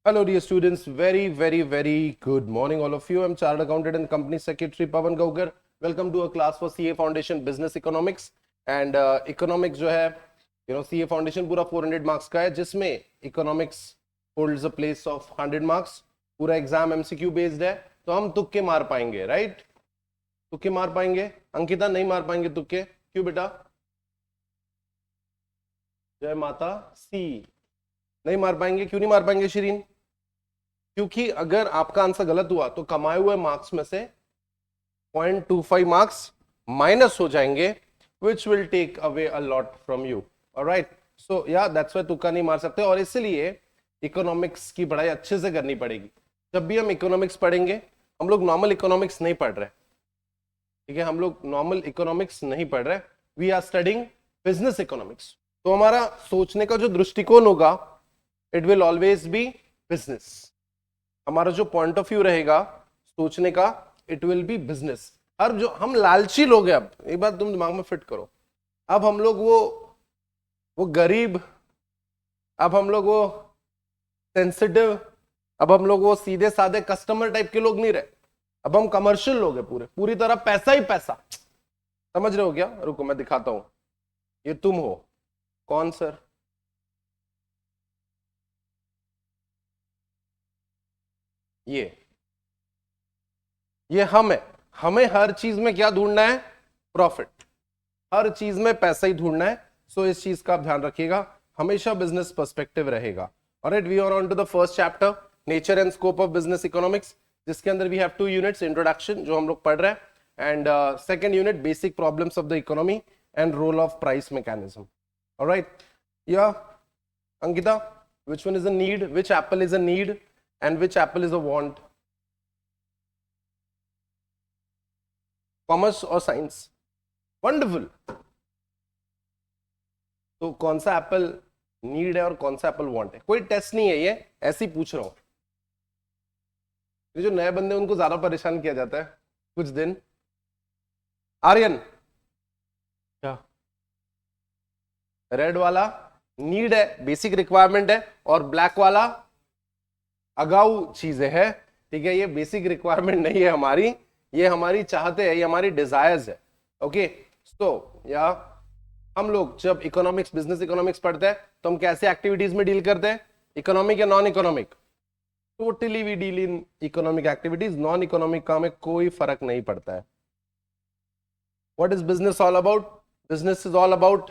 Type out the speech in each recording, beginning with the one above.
Hello, dear students. Very good morning, all of you. I'm Chartered Accountant and Company Secretary Pawan Gaukar. Welcome to a class for CA Foundation Business Economics. And economics जो है, CA Foundation पूरा 400 marks का है, जिसमें economics holds a place of 100 marks. पूरा exam MCQ based है, तो हम तुक्के मार पाएंगे, राइट? तुक्के मार पाएंगे। अंकिता नहीं मार पाएंगे तुक्के, क्यों बेटा? जय माता सी। नहीं मार पाएंगे, क्यों नहीं मार पाएंगे शिरीन? क्योंकि अगर आपका आंसर गलत हुआ तो कमाए हुए मार्क्स में से 0.25 मार्क्स माइनस हो जाएंगे, which will take away a lot from you. Alright? So yeah, that's why तुक्का नहीं मार सकते, और इसलिए इकोनॉमिक्स की पढ़ाई अच्छे से करनी पड़ेगी। जब भी हम इकोनॉमिक्स पढ़ेंगे, हम लोग नॉर्मल इकोनॉमिक्स नहीं पढ़ रहे, ठीक है? हम लोग नॉर्मल इकोनॉमिक्स नहीं पढ़ रहे, we are studying business economics. तो हमारा सोचने का जो दृष्टिकोण होगा, it will always be business. हमारा जो पॉइंट ऑफ व्यू रहेगा सोचने का, इट विल बी बिजनेस। हर जो हम लालची लोग हैं, अब एक बात तुम दिमाग में फिट करो, अब हम लोग वो गरीब, अब हम लोग वो सेंसिटिव, अब हम लोग वो सीधे साधे कस्टमर टाइप के लोग नहीं रहे, अब हम कमर्शियल लोग हैं, पूरी तरह पैसा ही पैसा। समझ रहे हो क्या? रुको मैं दिखाता हूं। ये तुम हो कौन सर? ये हम है। हमें हर चीज में क्या ढूंढना है? प्रॉफिट। हर चीज में पैसा ही ढूंढना है। सो इस चीज का आप ध्यान रखिएगा, हमेशा बिजनेस पर्सपेक्टिव रहेगा। Alright, we are on to the first chapter, nature and scope of business economics, जिसके अंदर वी हैव 2 यूनिट्स, इंट्रोडक्शन जो हम लोग पढ़ रहे हैं, and second unit basic problems of the economy and role of price mechanism. Alright, yeah Ankita, which one is a need, which apple is a need and which apple is a want? Commerce और science, wonderful. तो कौन सा Apple need है और कौन सा Apple want है? कोई टेस्ट नहीं है, ये ऐसे ही पूछ रहा हूं। ये जो नए बंदे उनको ज्यादा परेशान किया जाता है कुछ दिन। आर्यन, क्या रेड वाला नीड है, बेसिक रिक्वायरमेंट है, और ब्लैक वाला अगाऊ चीजें है, ठीक है? ये बेसिक रिक्वायरमेंट नहीं है हमारी, ये हमारी चाहते हैं, ये हमारी डिजायर्स है। ओके, तो या हम लोग जब इकोनॉमिक्स, बिजनेस इकोनॉमिक्स पढ़ते हैं, तो हम कैसे एक्टिविटीज में डील करते हैं? इकोनॉमिक या non economic? Totally we deal in economic activities, non economic का हमें कोई फर्क नहीं पड़ता है। What is business all about? Business is all about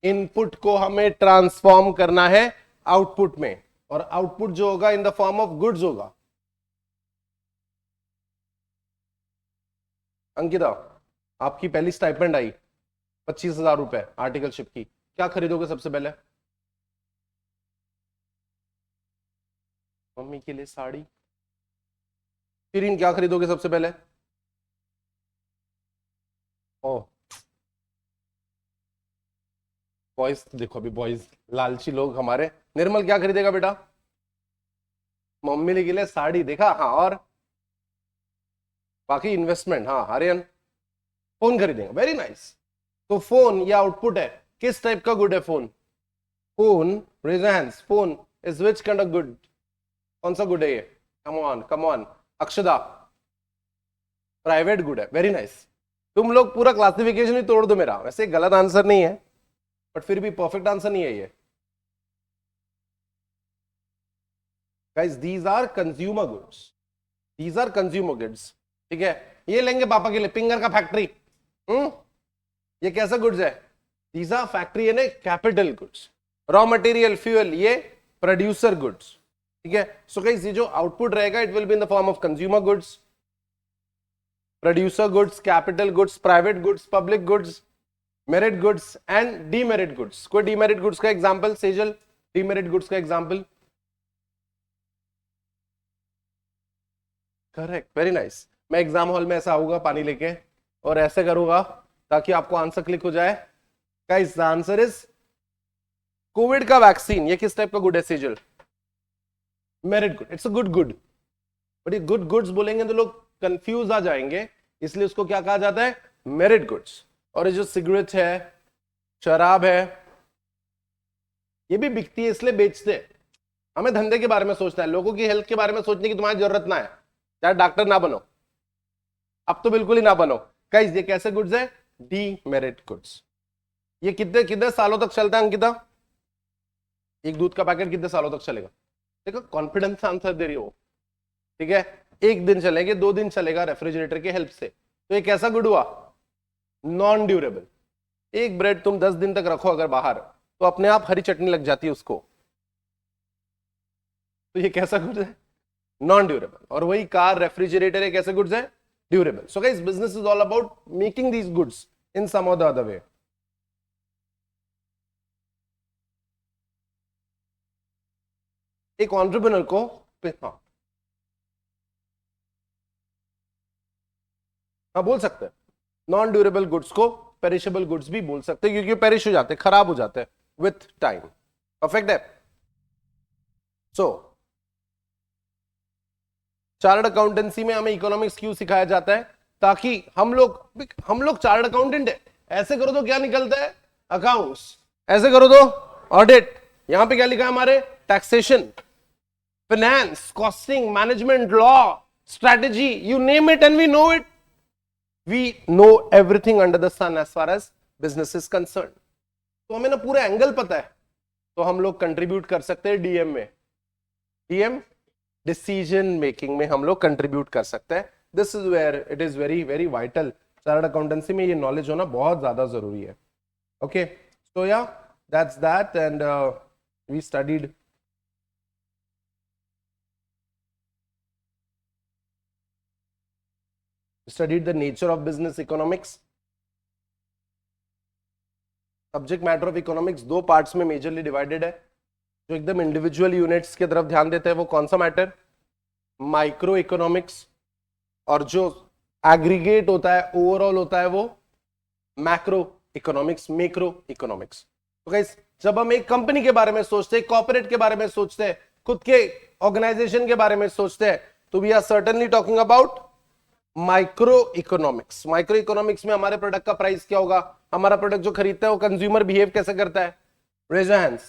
input को हमें ट्रांसफॉर्म करना है आउटपुट में, और आउटपुट जो होगा in the form of goods होगा। अंकिता, आपकी पहली स्टाइपेंड आई 25,000 रुपए आर्टिकलशिप की, क्या खरीदोगे सबसे पहले? मम्मी के लिए साड़ी। शिरीन, क्या खरीदोगे सबसे पहले? ओ बॉयज, देखो अभी बॉयज लालची लोग हमारे। निर्मल क्या खरीदेगा बेटा? मम्मी के लिए साड़ी, देखा? हाँ, और बाकी इन्वेस्टमेंट। हाँ आर्यन, फोन खरीदेंगे, वेरी नाइस। तो फोन ये आउटपुट है, किस टाइप का गुड है phone? Phone, raise hands, phone is which kind of good? कौन सा गुड है ये? Come on Akshada, private good है, वेरी नाइस। तुम लोग पूरा क्लासिफिकेशन ही तोड़ दो मेरा। वैसे गलत आंसर नहीं है, बट फिर भी परफेक्ट आंसर नहीं है ये। Guys, these are consumer goods, these are consumer goods, ठीक है? ये लेंगे पापा के लिए, पिंगर का फैक्ट्री। ये कैसा गुड्स है? दीज आर फैक्ट्री यानी capital goods. Raw material, fuel, ये प्रोड्यूसर गुड्स, ठीक है? सो गाइस, ये जो आउटपुट रहेगा, it will be in the form of consumer goods, producer goods, capital goods, private goods, public goods, merit goods and demerit goods. कोई demerit goods का example? Sejal, demerit goods का example? Correct, very nice. मैं exam hall में ऐसा आऊंगा पानी लेके और ऐसे करूंगा ताकि आपको आंसर क्लिक हो जाए। Guys, the answer is Covid का वैक्सीन। ये किस टाइप का गुड है Sejal? Merit good, it's a good good. But ये गुड गुड्स बोलेंगे तो लोग कंफ्यूज आ जाएंगे, इसलिए उसको क्या कहा जाता है? Merit goods. और ये जो सिगरेट है, शराब है, ये भी बिकती है इसलिए बेचते हैं। हमें धंधे के बारे में सोचना है, लोगों की हेल्थ के बारे में सोचने की तुम्हारी जरूरत ना है, चाहे डॉक्टर ना बनो, अब तो बिल्कुल ही ना बनो। गाइस ये कैसे गुड्स है? Demerit goods. ये कितने कितने सालों तक चलता है अंकिता? एक दूध का पैकेट कितने सालों तक चलेगा? देखो कॉन्फिडेंस से आंसर दे रही हो, ठीक है। एक दिन चलेंगे, 2 दिन चलेगा रेफ्रिजरेटर के हेल्प से, तो ये कैसा गुड हुआ? Non durable. एक ब्रेड तुम 10 दिन तक रखो अगर बाहर, तो अपने आप हरी चटनी लग जाती है उसको, तो ये कैसा गुड्स है? Non durable. और वही कार, रेफ्रिजरेटर, ये कैसे गुड्स है? Durable. So guys business is all about making these goods in some or the other way. एक एंटरप्रेन्योर को हाँ हाँ बोल सकते हैं, नॉन ड्यूरेबल गुड्स को पेरिशेबल गुड्स भी बोल सकते हैं, क्योंकि पेरिश हो जाते हैं, खराब हो जाते हैं विथ टाइम। परफेक्ट है। सो चार्टर्ड अकाउंटेंसी में हमें इकोनॉमिक्स क्यों सिखाया जाता है? ताकि हम लोग चार्टर्ड अकाउंटेंट है, ऐसे करो तो क्या निकलता है? अकाउंट्स। ऐसे करो तो ऑडिट। यहां पे क्या लिखा है हमारे? Taxation, finance, costing, management, law, strategy, you name it and we know it. We know everything under the sun as far as business is concerned. तो हमें ना पूरा एंगल पता है, तो हम लोग कंट्रीब्यूट कर सकते हैं डीएम में। डीएम डिसीजन मेकिंग में हम लोग कंट्रीब्यूट कर सकते हैं। This is where it is very very vital. Chartered accountancy में ये नॉलेज होना बहुत ज्यादा जरूरी है। Okay, so yeah that's that and we studied studied the nature of business economics. Subject matter of economics 2 parts में मेजरली डिवाइडेड है। जो एकदम इंडिविजुअल यूनिट्स की तरफ ध्यान देते हैं वो कौन सा मैटर? Micro economics. और जो एग्रीगेट होता है, ओवरऑल होता है, वो मैक्रो इकोनॉमिक्स, मैक्रो इकोनॉमिक्स। तो गाइस जब हम एक कंपनी के बारे में सोचते हैं, कॉर्पोरेट के बारे में सोचते हैं, खुद के ऑर्गेनाइजेशन के बारे में सोचते हैं, तो we are certainly talking about micro economics. Micro economics में हमारे प्रोडक्ट का प्राइस क्या होगा, हमारा प्रोडक्ट जो खरीदता है वो कंज्यूमर बिहेव कैसे करता है? Raise your hands.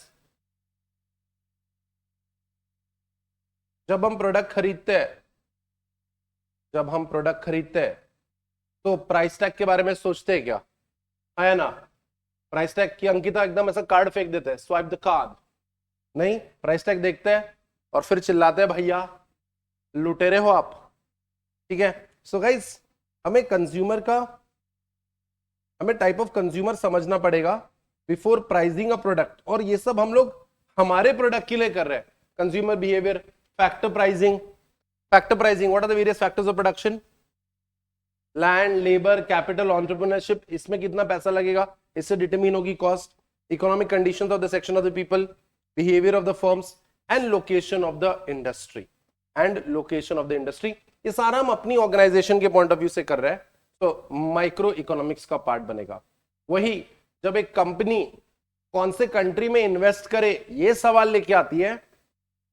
जब हम प्रोडक्ट खरीदते हैं तो प्राइस टैग के बारे में सोचते हैं क्या? है ना? प्राइस टैग की अंकिता एकदम ऐसा कार्ड फेंक देते हैं, स्वाइप द कार्ड। नहीं, प्राइस टैग देखते हैं और फिर चिल्लाते हैं भैया लुटेरे हो आप। ठीक है। सो गाइस हमें टाइप ऑफ कंज्यूमर समझना पड़ेगा बिफोर प्राइसिंग अ प्रोडक्ट। और ये सब हम लोग हमारे प्रोडक्ट के लिए कर रहे हैं। Consumer behaviour, factor pricing. What are the various factors of production? Land, labour, capital, entrepreneurship. इसमें कितना पैसा लगेगा, इससे डिटरमिन होगी cost. Economic conditions of the section of the people, behaviour of the firms and location of the industry. ये सारा हम अपनी ऑर्गेनाइजेशन के पॉइंट ऑफ व्यू से कर रहे हैं, तो माइक्रो इकोनॉमिक्स का पार्ट बनेगा। वही जब एक कंपनी कौन से कंट्री में इन्वेस्ट करे ये सवाल लेके आती है,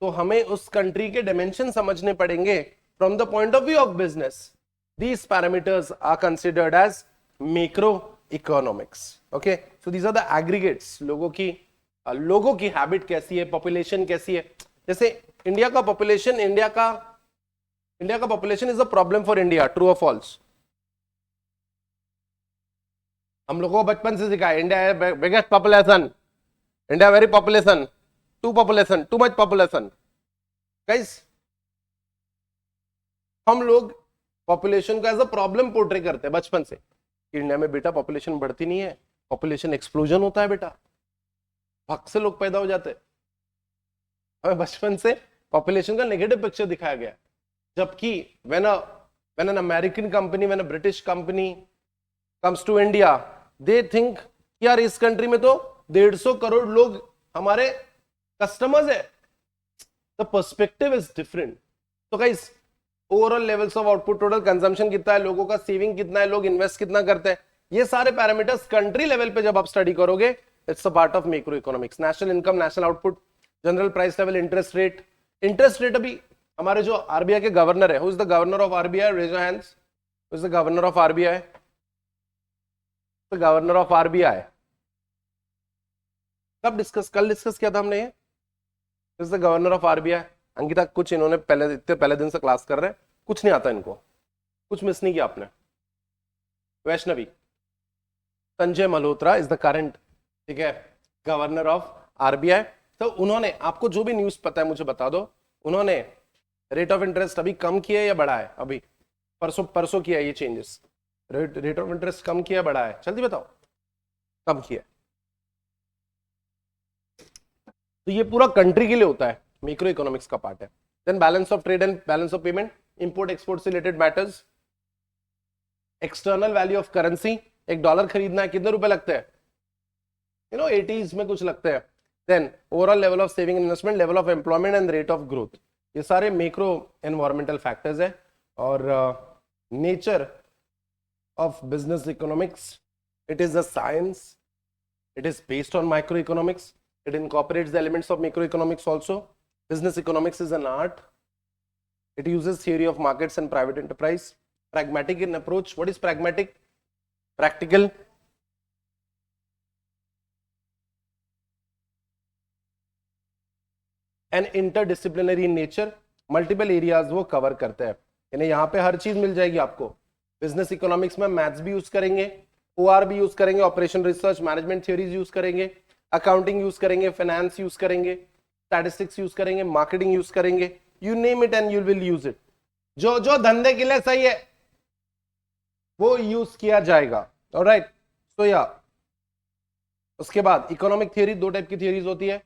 तो हमें उस कंट्री के डायमेंशन समझने पड़ेंगे from the point of view of business. These parameters are considered as macro economics. Okay, so these are the aggregates. लोगों की हैबिट कैसी है, पॉपुलेशन कैसी है। जैसे इंडिया का population is a problem for India, true और फॉल्स? हम लोगों को बचपन से सिखाया इंडिया है biggest population, India very population, too much population. Guys हम लोग पॉपुलेशन को एज अ प्रॉब्लम पोर्ट्रे करते हैं बचपन से। इंडिया में बेटा पॉपुलेशन बढ़ती नहीं है, पॉपुलेशन एक्सप्लोजन होता है बेटा, भक्त से लोग पैदा हो जाते हैं। हमें बचपन से पॉपुलेशन का नेगेटिव पिक्चर दिखाया गया, जबकि when an American company, when a British company comes to India, they think यार इस कंट्री में तो 150 करोड़ लोग हमारे कस्टमर्स है। The perspective is different. तो guys overall levels of output, total consumption कितना है, लोगों का सेविंग कितना है, लोग इन्वेस्ट कितना करते हैं, ये सारे पैरामीटर्स कंट्री लेवल पे जब आप स्टडी करोगे, it's a part of macro economics. National income, national output, general price level, interest rate. अभी हमारे जो आरबीआई के गवर्नर है, who is the governor of RBI? Raise your hands. Who is the governor of RBI? The governor of RBI कल discuss किया था हमने ये। This the governor of RBI. Ankita कुछ इन्होंने पहले दिन से क्लास कर रहे हैं, कुछ नहीं आता इनको, कुछ मिस नहीं किया आपने। Vaishnavi, Sanjay Malhotra is the current, ठीक है, गवर्नर ऑफ आरबीआई। तो उन्होंने, आपको जो भी न्यूज पता है मुझे बता दो, उन्होंने रेट ऑफ इंटरेस्ट अभी कम किया है या बढ़ा है? अभी परसों किया है ये चेंजेस। रेट ऑफ इंटरेस्ट कम किया बढ़ा है? जल्दी बताओ। कम किया। तो ये पूरा कंट्री के लिए होता है, मैक्रो इकोनॉमिक्स का पार्ट है। Then balance of trade and balance of payment, import export से related matters, external value of currency, एक डॉलर खरीदना है कितने रुपए लगते हैं? 80s में कुछ लगते हैं। Then overall level of saving investment, level of employment and rate of growth, ये सारे मैक्रो एनवायरमेंटल फैक्टर्स है। और nature of business economics, it is a science, it is based on microeconomics, it incorporates the elements of macroeconomics also. Business economics is an art, it uses theory of markets and private enterprise. Pragmatic in approach. What is pragmatic? Practical. And interdisciplinary in nature, multiple areas वो cover करते हैं, यानी यहाँ पे हर चीज मिल जाएगी आपको। Business economics में मैथ्स भी यूज करेंगे, ओआर भी यूज करेंगे, operation research management theories use करेंगे, अकाउंटिंग यूज करेंगे, फाइनेंस यूज करेंगे, स्टैटिस्टिक्स यूज करेंगे, मार्केटिंग यूज करेंगे, you name it and you will use it. जो जो धंधे के लिए सही है वो यूज किया जाएगा। ऑलराइट, सो या उसके बाद इकोनॉमिक थियरी, दो टाइप की थियरीज होती है।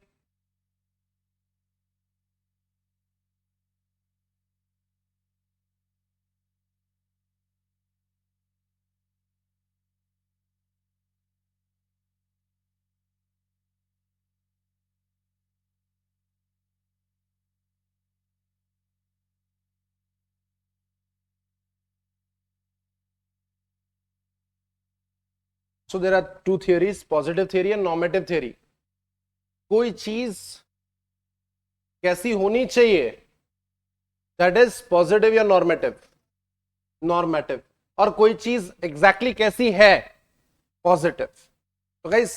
So there are two theories, positive theory and normative theory. कोई चीज कैसी होनी चाहिए, that is positive या normative? Normative. और कोई चीज exactly कैसी है, positive. तो guys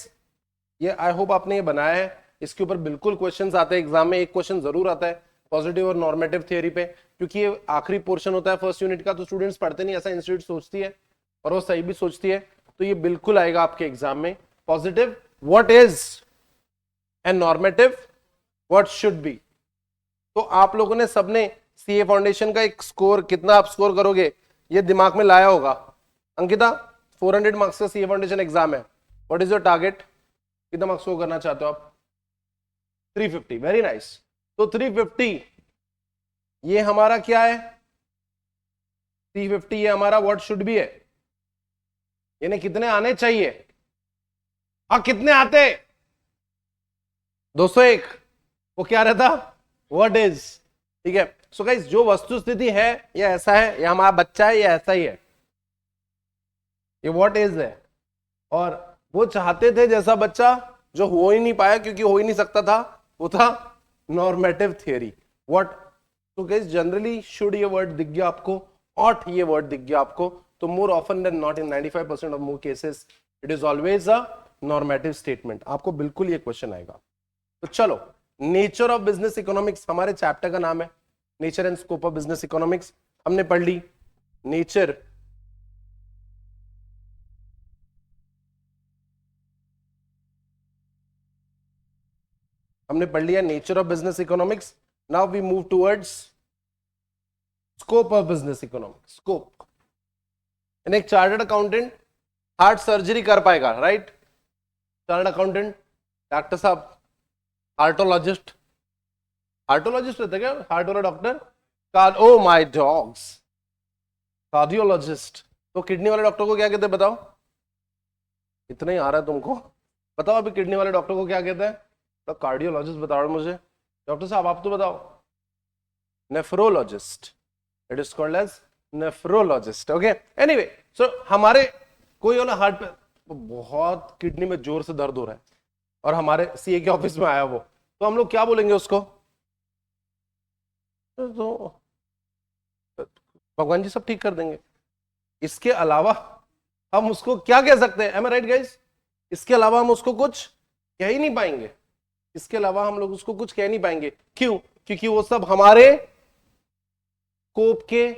ये आई होप आपने ये बनाया है, इसके ऊपर बिल्कुल क्वेश्चंस आते हैं एग्जाम में, एक क्वेश्चन जरूर आता है पॉजिटिव और नॉर्मेटिव थियरी पे, क्योंकि ये आखिरी पोर्शन होता है फर्स्ट यूनिट का, तो स्टूडेंट्स पढ़ते नहीं, ऐसा इंस्टीट्यूट सोचती है और वो सही भी सोचती है। तो ये बिल्कुल आएगा आपके एग्जाम में, positive what is and normative what should be. तो आप लोगों ने सबने सीए फाउंडेशन का एक स्कोर, कितना आप स्कोर करोगे ये दिमाग में लाया होगा। अंकिता 400 मार्क्स का सीए फाउंडेशन एग्जाम है, व्हाट इज योर टारगेट? कितना मार्क्स स्कोर करना चाहते हो आप? 350, वेरी नाइस। तो 350 ये हमारा क्या है? 350 ये हमारा व्हाट शुड बी है, यानी कितने आने चाहिए और कितने आते? 201। वो क्या रहता? What is. ठीक है, सो गाइस जो वस्तु स्थिति है या ऐसा है, या हमारा बच्चा है या ऐसा ही है, ये व्हाट इज है। और वो चाहते थे जैसा बच्चा, जो हो ही नहीं पाया क्योंकि हो ही नहीं सकता था, वो था नॉर्मेटिव थियरी। व्हाट, तो गाइस जनरली शुड ये वर्ड दिख गया आपको, ऑट ये वर्ड दिख गया आपको, तो more often than not in 95% of more cases it is always a normative statement. आपको बिल्कुल ये क्वेश्चन आएगा। तो चलो, नेचर ऑफ बिजनेस इकोनॉमिक्स हमारे चैप्टर का नाम है, nature and scope of business economics हमने पढ़ ली। नेचर हमने पढ़ लिया, nature of business economics. Now we move towards scope of business economics. Scope, एक चार्टर्ड अकाउंटेंट हार्ट सर्जरी कर पाएगा, राइट? चार्टर्ड अकाउंटेंट, डॉक्टर साहब, हार्टोलॉजिस्ट, हार्टोलॉजिस्ट रहता है क्या? हार्ट वाला doctor, oh my dogs, cardiologist. तो किडनी वाले डॉक्टर को क्या कहते हैं बताओ? इतना ही आ रहा है तुमको, बताओ अभी किडनी वाले डॉक्टर को क्या कहते हैं? तो कार्डियोलॉजिस्ट बताओ मुझे। डॉक्टर साहब आप तो बताओ। Nephrologist, it is called as nephrologist. Okay, anyway, so हमारे कोई वाला हार्ट पे बहुत किडनी में जोर से दर्द हो रहा है और हमारे सीए के ऑफिस में आया वो, तो हम लोग क्या बोलेंगे उसको? तो भगवान जी सब ठीक कर देंगे। इसके अलावा हम उसको क्या कह सकते हैं? एम आई राइट गाइस? इसके अलावा हम उसको कुछ कह ही नहीं पाएंगे। इसके अलावा हम लोग उसको कुछ कह नहीं पाएंगे। क्यों? क्योंकि वो सब हमारे स्कोप के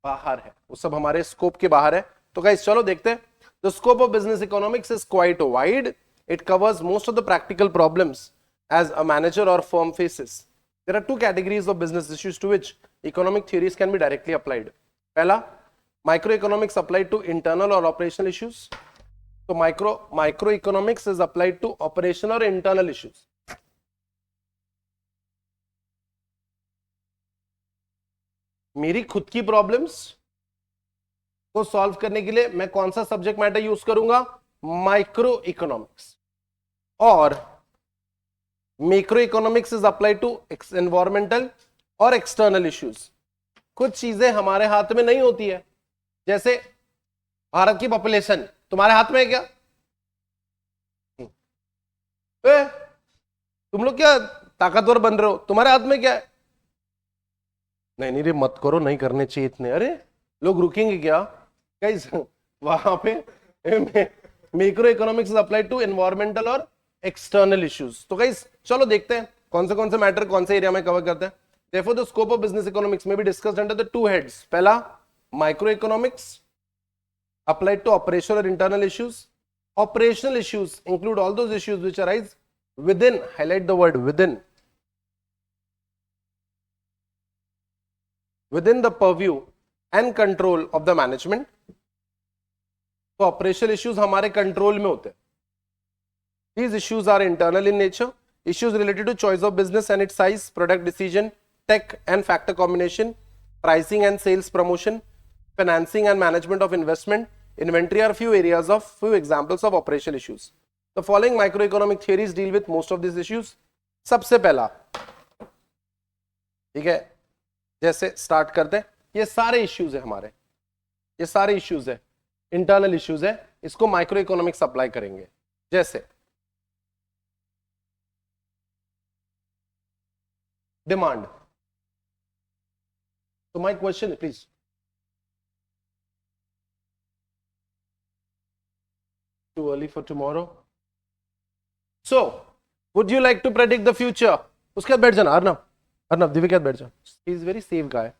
बाहर है, वो सब हमारे स्कोप के बाहर है। तो गाइस चलो देखते हैं। The scope of business economics is quite wide. It covers most of the practical problems as a manager or firm faces. There are two categories of business issues to which economic theories can be directly applied. पहला, microeconomics applied to internal or operational issues. So microeconomics is applied to operational or internal issues. मेरी खुद की problems को solve करने के लिए मैं कौन सा सब्जेक्ट मैटर यूज करूंगा? Micro economics. और macro economics is applied to environmental और एक्सटर्नल इश्यूज. कुछ चीजें हमारे हाथ में नहीं होती है, जैसे भारत की पॉपुलेशन तुम्हारे हाथ में है क्या? तुम लोग क्या ताकतवर बन रहे हो? तुम्हारे हाथ में क्या है? नहीं रे मत करो, नहीं करने चाहिए इतने. अरे लोग रुकेंगे क्या? गाइस वहां पे macro economics is applied to environmental और एक्सटर्नल इश्यूज. तो गाइस चलो देखते हैं कौन से मैटर कौन से एरिया में कवर करते हैं. Therefore, the scope of business economics may be discussed under the two heads. पहला, microeconomics applied to operational or internal issues. Operational issues include all those issues which arise within, highlight the word within the purview and control of the management. तो operational issues हमारे control में होते हैं. These issues are internal in nature. Issues related to choice of business and its size, product decision, tech and factor combination, pricing and sales promotion, financing and management of investment, inventory are few examples of operational issues. The following microeconomic theories deal with most of these issues. सबसे पहला, ठीक है, जैसे start करते हैं. ये सारे issues है हमारे, ये सारे इश्यूज है, इंटरनल इश्यूज है, इसको माइक्रो इकोनॉमिक्स अप्लाई करेंगे. जैसे demand. So my question, please. Too early for tomorrow. So, would you like to predict the future? उसके बाद बैठ जाना अर्नब. अर्नब दिव्य के बाद बैठ जा. He is very safe guy.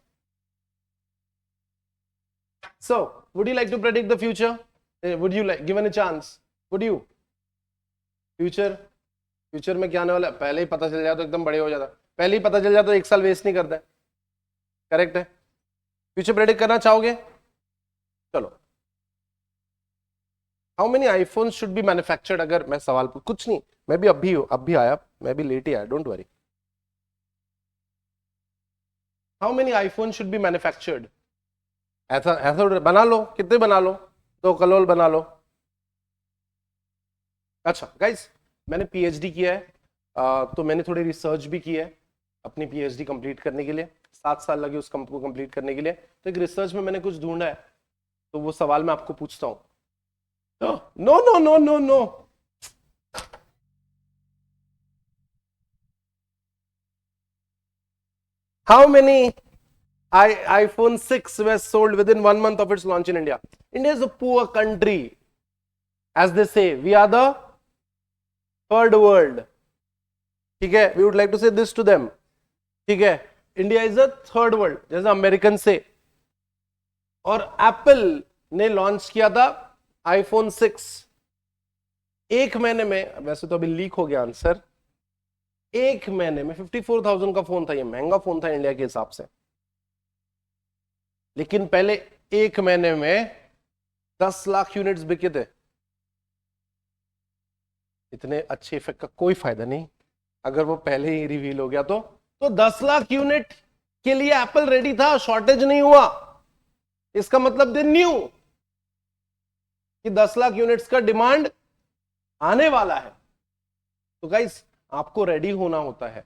So, would you like to predict the future? Would you like, given a chance, would you? Future में क्या आने वाला है पहले ही पता चल जाए तो एकदम बड़े हो जाता. पहले ही पता चल जाए तो एक साल वेस्ट नहीं करता है. करेक्ट है. फ्यूचर प्रेडिक्ट करना चाहोगे? चलो. How many iPhone should be manufactured? अगर मैं सवाल कुछ नहीं, मैं भी अब भी आया, मैं भी लेट ही आया, don't worry. How many iPhone should be manufactured? ऐसा बना लो, कितने बना लो? 2 करोड़ बना लो. अच्छा गाइस, मैंने पीएचडी किया है, तो मैंने थोड़ी रिसर्च भी की है अपनी पीएचडी कंप्लीट करने के लिए. 7 साल लगे उस को कंप्लीट करने के लिए. तो एक रिसर्च में मैंने कुछ ढूंढा है, तो वो सवाल मैं आपको पूछता हूं. No no no no no. How many iPhone 6 were sold within 1 month of its launch in India? India is a poor country, as they say. We are the third world. ठीक है, we would like to say this to them. ठीक है, India is a third world, जैसे American से. और Apple ने launch किया था आईफोन 6 एक महीने में. वैसे तो अभी लीक हो गया आंसर. एक महीने में 54,000 का फोन था. ये महंगा फोन था इंडिया के हिसाब से, लेकिन पहले एक महीने में 10 लाख यूनिट्स बिके थे. इतने अच्छे इफेक्ट का कोई फायदा नहीं अगर वो पहले ही रिवील हो गया. तो 10 लाख यूनिट के लिए एप्पल रेडी था, शॉर्टेज नहीं हुआ. इसका मतलब दे न्यू कि 10 लाख यूनिट्स का डिमांड आने वाला है. तो गाइस आपको रेडी होना होता है.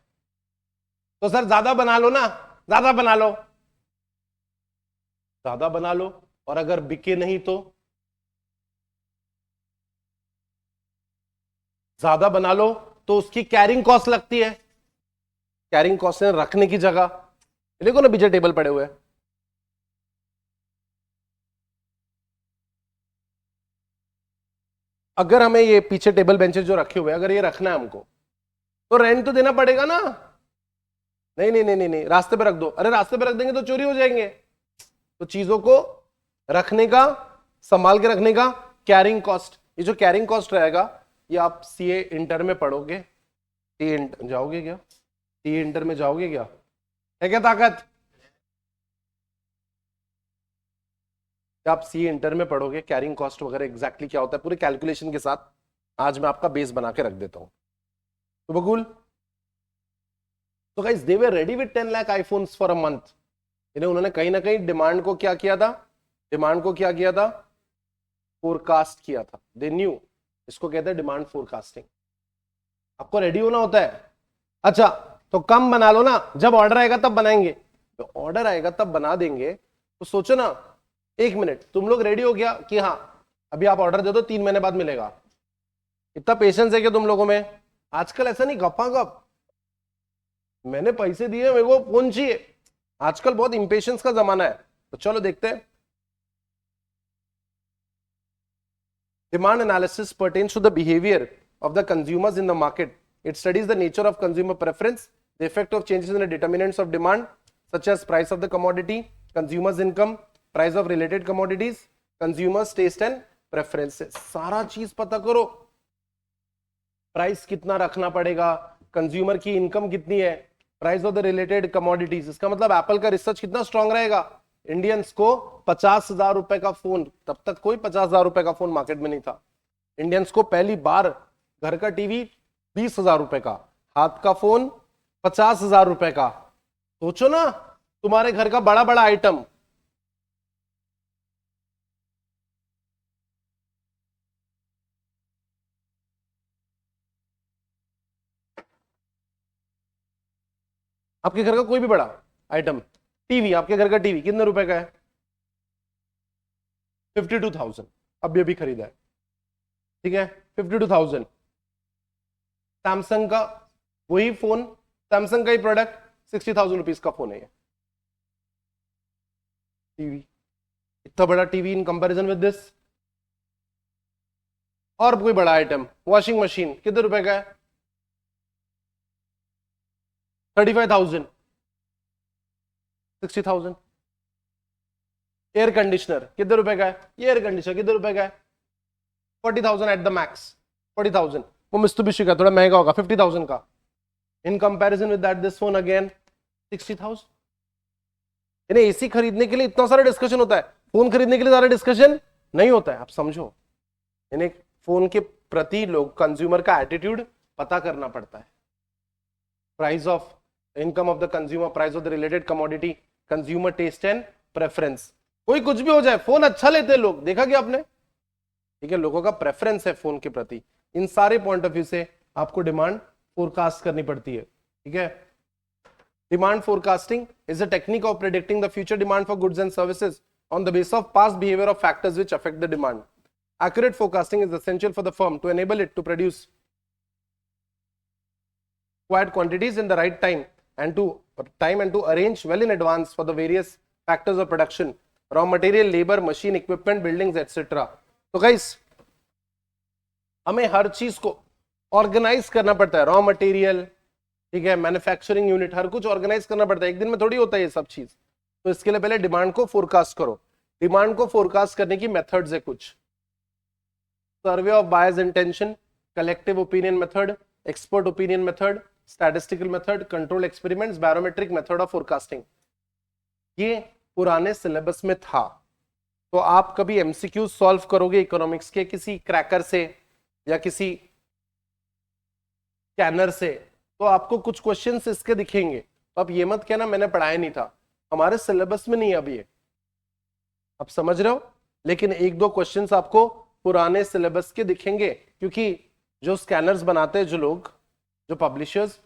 तो सर ज्यादा बना लो ना, ज्यादा बना लो, ज्यादा बना लो. और अगर बिके नहीं तो ज्यादा बना लो, तो उसकी कैरिंग कॉस्ट लगती है. कैरिंग कॉस्ट है रखने की जगह. देखो ना पीछे टेबल पड़े हुए हैं. अगर हमें ये पीछे टेबल बेंचेस जो रखे हुए हैं, अगर ये रखना है हमको, तो रेंट तो देना पड़ेगा ना। नहीं नहीं नहीं नहीं नहीं, रास्ते पे रख दो। अरे रास्ते पे रख देंगे तो चोरी हो जाएंगे। तो चीजों को रखने का, संभाल के रखने का कैरिंग कॉस्ट, ये जो कैरिंग कॉस्ट रहेगा ये आप सीए इंटर में पढ़ोगे। टी इंटर जाओगे क्या? टी इंटर में जाओगे क्या? है क्या ताकत? आप सी इंटर में पढ़ोगे कैरिंग कॉस्ट वगैरह एग्जैक्टली क्या होता है पूरे कैलकुलेशन के साथ। आज मैं आपका बेस बना के रख देता हूं। तो बकुल, तो guys they were ready with 10 lakh iPhones for a month. उन्होंने कहीं ना कहीं डिमांड को क्या किया था? डिमांड को क्या किया था? फोरकास्ट किया था। दे न्यू, इसको कहते हैं डिमांड फोरकास्टिंग। आपको रेडी होना होता है। अच्छा, तो कम बना लो ना, जब ऑर्डर आएगा तब बनाएंगे। तो ऑर्डर आएगा तब बना देंगे। तो सोचो ना, एक मिनट, तुम लोग रेडी हो गया कि हाँ अभी आप ऑर्डर दे दो 3 महीने बाद मिलेगा? इतना पेशेंस है क्या तुम लोगों में? आजकल ऐसा नहीं गप्पा गप, मैंने पैसे दिए मेरे को फोन चाहिए। आजकल बहुत इंपेशेंस का जमाना है। तो चलो देखते हैं। Demand analysis pertains to the behavior of the consumers in the market. It studies the nature of consumer preference, the effect of changes in the determinants of demand, such as price of the commodity, consumers' income, price of related commodities, consumers' taste and preferences. सारा चीज पता करो। Price कितना रखना पड़ेगा, consumer की income कितनी है, price of the related commodities. इसका मतलब एप्पल का रिसर्च कितना स्ट्रांग रहेगा। इंडियंस को 50,000 रुपए का फोन, तब तक कोई 50,000 रुपए का फोन मार्केट में नहीं था। इंडियंस को पहली बार घर का टीवी 20,000 रुपए का, हाथ का फोन 50,000 रुपए का। सोचो ना, तुम्हारे घर का बड़ा बड़ा आइटम। आपके घर का कोई भी बड़ा आइटम, टीवी, आपके घर का टीवी कितने रुपए का है? 52,000। अभी अभी खरीदा है, ठीक है, 52,000। सैमसंग का वही फोन, सैमसंग का ही प्रोडक्ट 60,000 रुपीज का फोन है ये टीवी। इतना बड़ा TV in comparison with this. और कोई बड़ा आइटम, वॉशिंग मशीन कितने रुपए का है? 35,000, 60,000। एयर कंडीशनर कितने रुपए का है? ये एयर कंडीशनर कितने रुपए का है? 40,000 एट द मैक्स, 40,000। वो मित्सुबिशी का थोड़ा महंगा होगा, 50,000 का। In comparison with that this phone again 60,000। यानी एसी खरीदने के लिए इतना सारा डिस्कशन होता है, फोन खरीदने के लिए सारा डिस्कशन नहीं होता है। आप समझो, यानी फोन के प्रति लोग कंज्यूमर का एटीट्यूड पता करना पड़ता है। Price of income of the consumer, price of the related commodity, consumer taste and preference. कोई कुछ भी हो जाए, फोन अच्छा लेते हैं लोग, देखा क्या आपने? ठीक है, लोगों का प्रेफरेंस है फोन के प्रति। इन सारे पॉइंट ऑफ व्यू से आपको डिमांड फोरकास्ट करनी पड़ती है। ठीक है, demand forecasting is a technique of predicting the future demand for goods and services on the basis of past behavior of factors which affect the demand. Accurate forecasting is essential for the firm to enable it to produce required quantities in the right time and to arrange well in advance for the various factors of production, raw material, labor, machine, equipment, buildings, etc. तो guys, हमें हर चीज को organise करना पड़ता है। Raw material, ठीक है, manufacturing unit, हर कुछ ऑर्गेनाइज करना पड़ता है। एक दिन में थोड़ी होता है ये सब चीज। तो इसके लिए पहले डिमांड को फोरकास्ट करो। डिमांड को फोरकास्ट करने की मेथड्स है कुछ। Survey of buyers intention, collective opinion method, expert opinion method, statistical method, control experiments, barometric method of forecasting. ये पुराने सिलेबस में था। तो आप कभी एमसीक्यू सॉल्व करोगे इकोनॉमिक्स के किसी क्रैकर से या किसी स्कैनर से, तो आपको कुछ क्वेश्चंस इसके दिखेंगे। तो आप ये मत कहना मैंने पढ़ाया नहीं था, हमारे सिलेबस में नहीं अभी ये, आप समझ रहे हो। लेकिन एक दो क्वेश्चंस आपको पुराने सिलेबस के दिखेंगे, क्योंकि जो स्कैनर्स बनाते हैं जो लोग, जो पब्लिशर्स,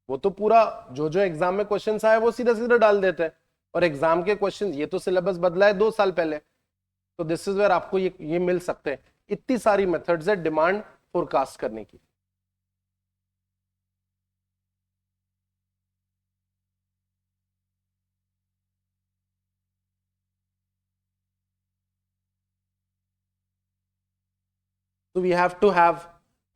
वो तो पूरा जो जो एग्जाम में क्वेश्चंस आए वो सीधा सीधा डाल देते हैं। और एग्जाम के क्वेश्चन, ये तो सिलेबस बदला है 2 साल पहले। तो दिस इज वेयर आपको ये मिल सकते हैं। इतनी सारी मेथड्स है डिमांड फोरकास्ट करने की। So we have to have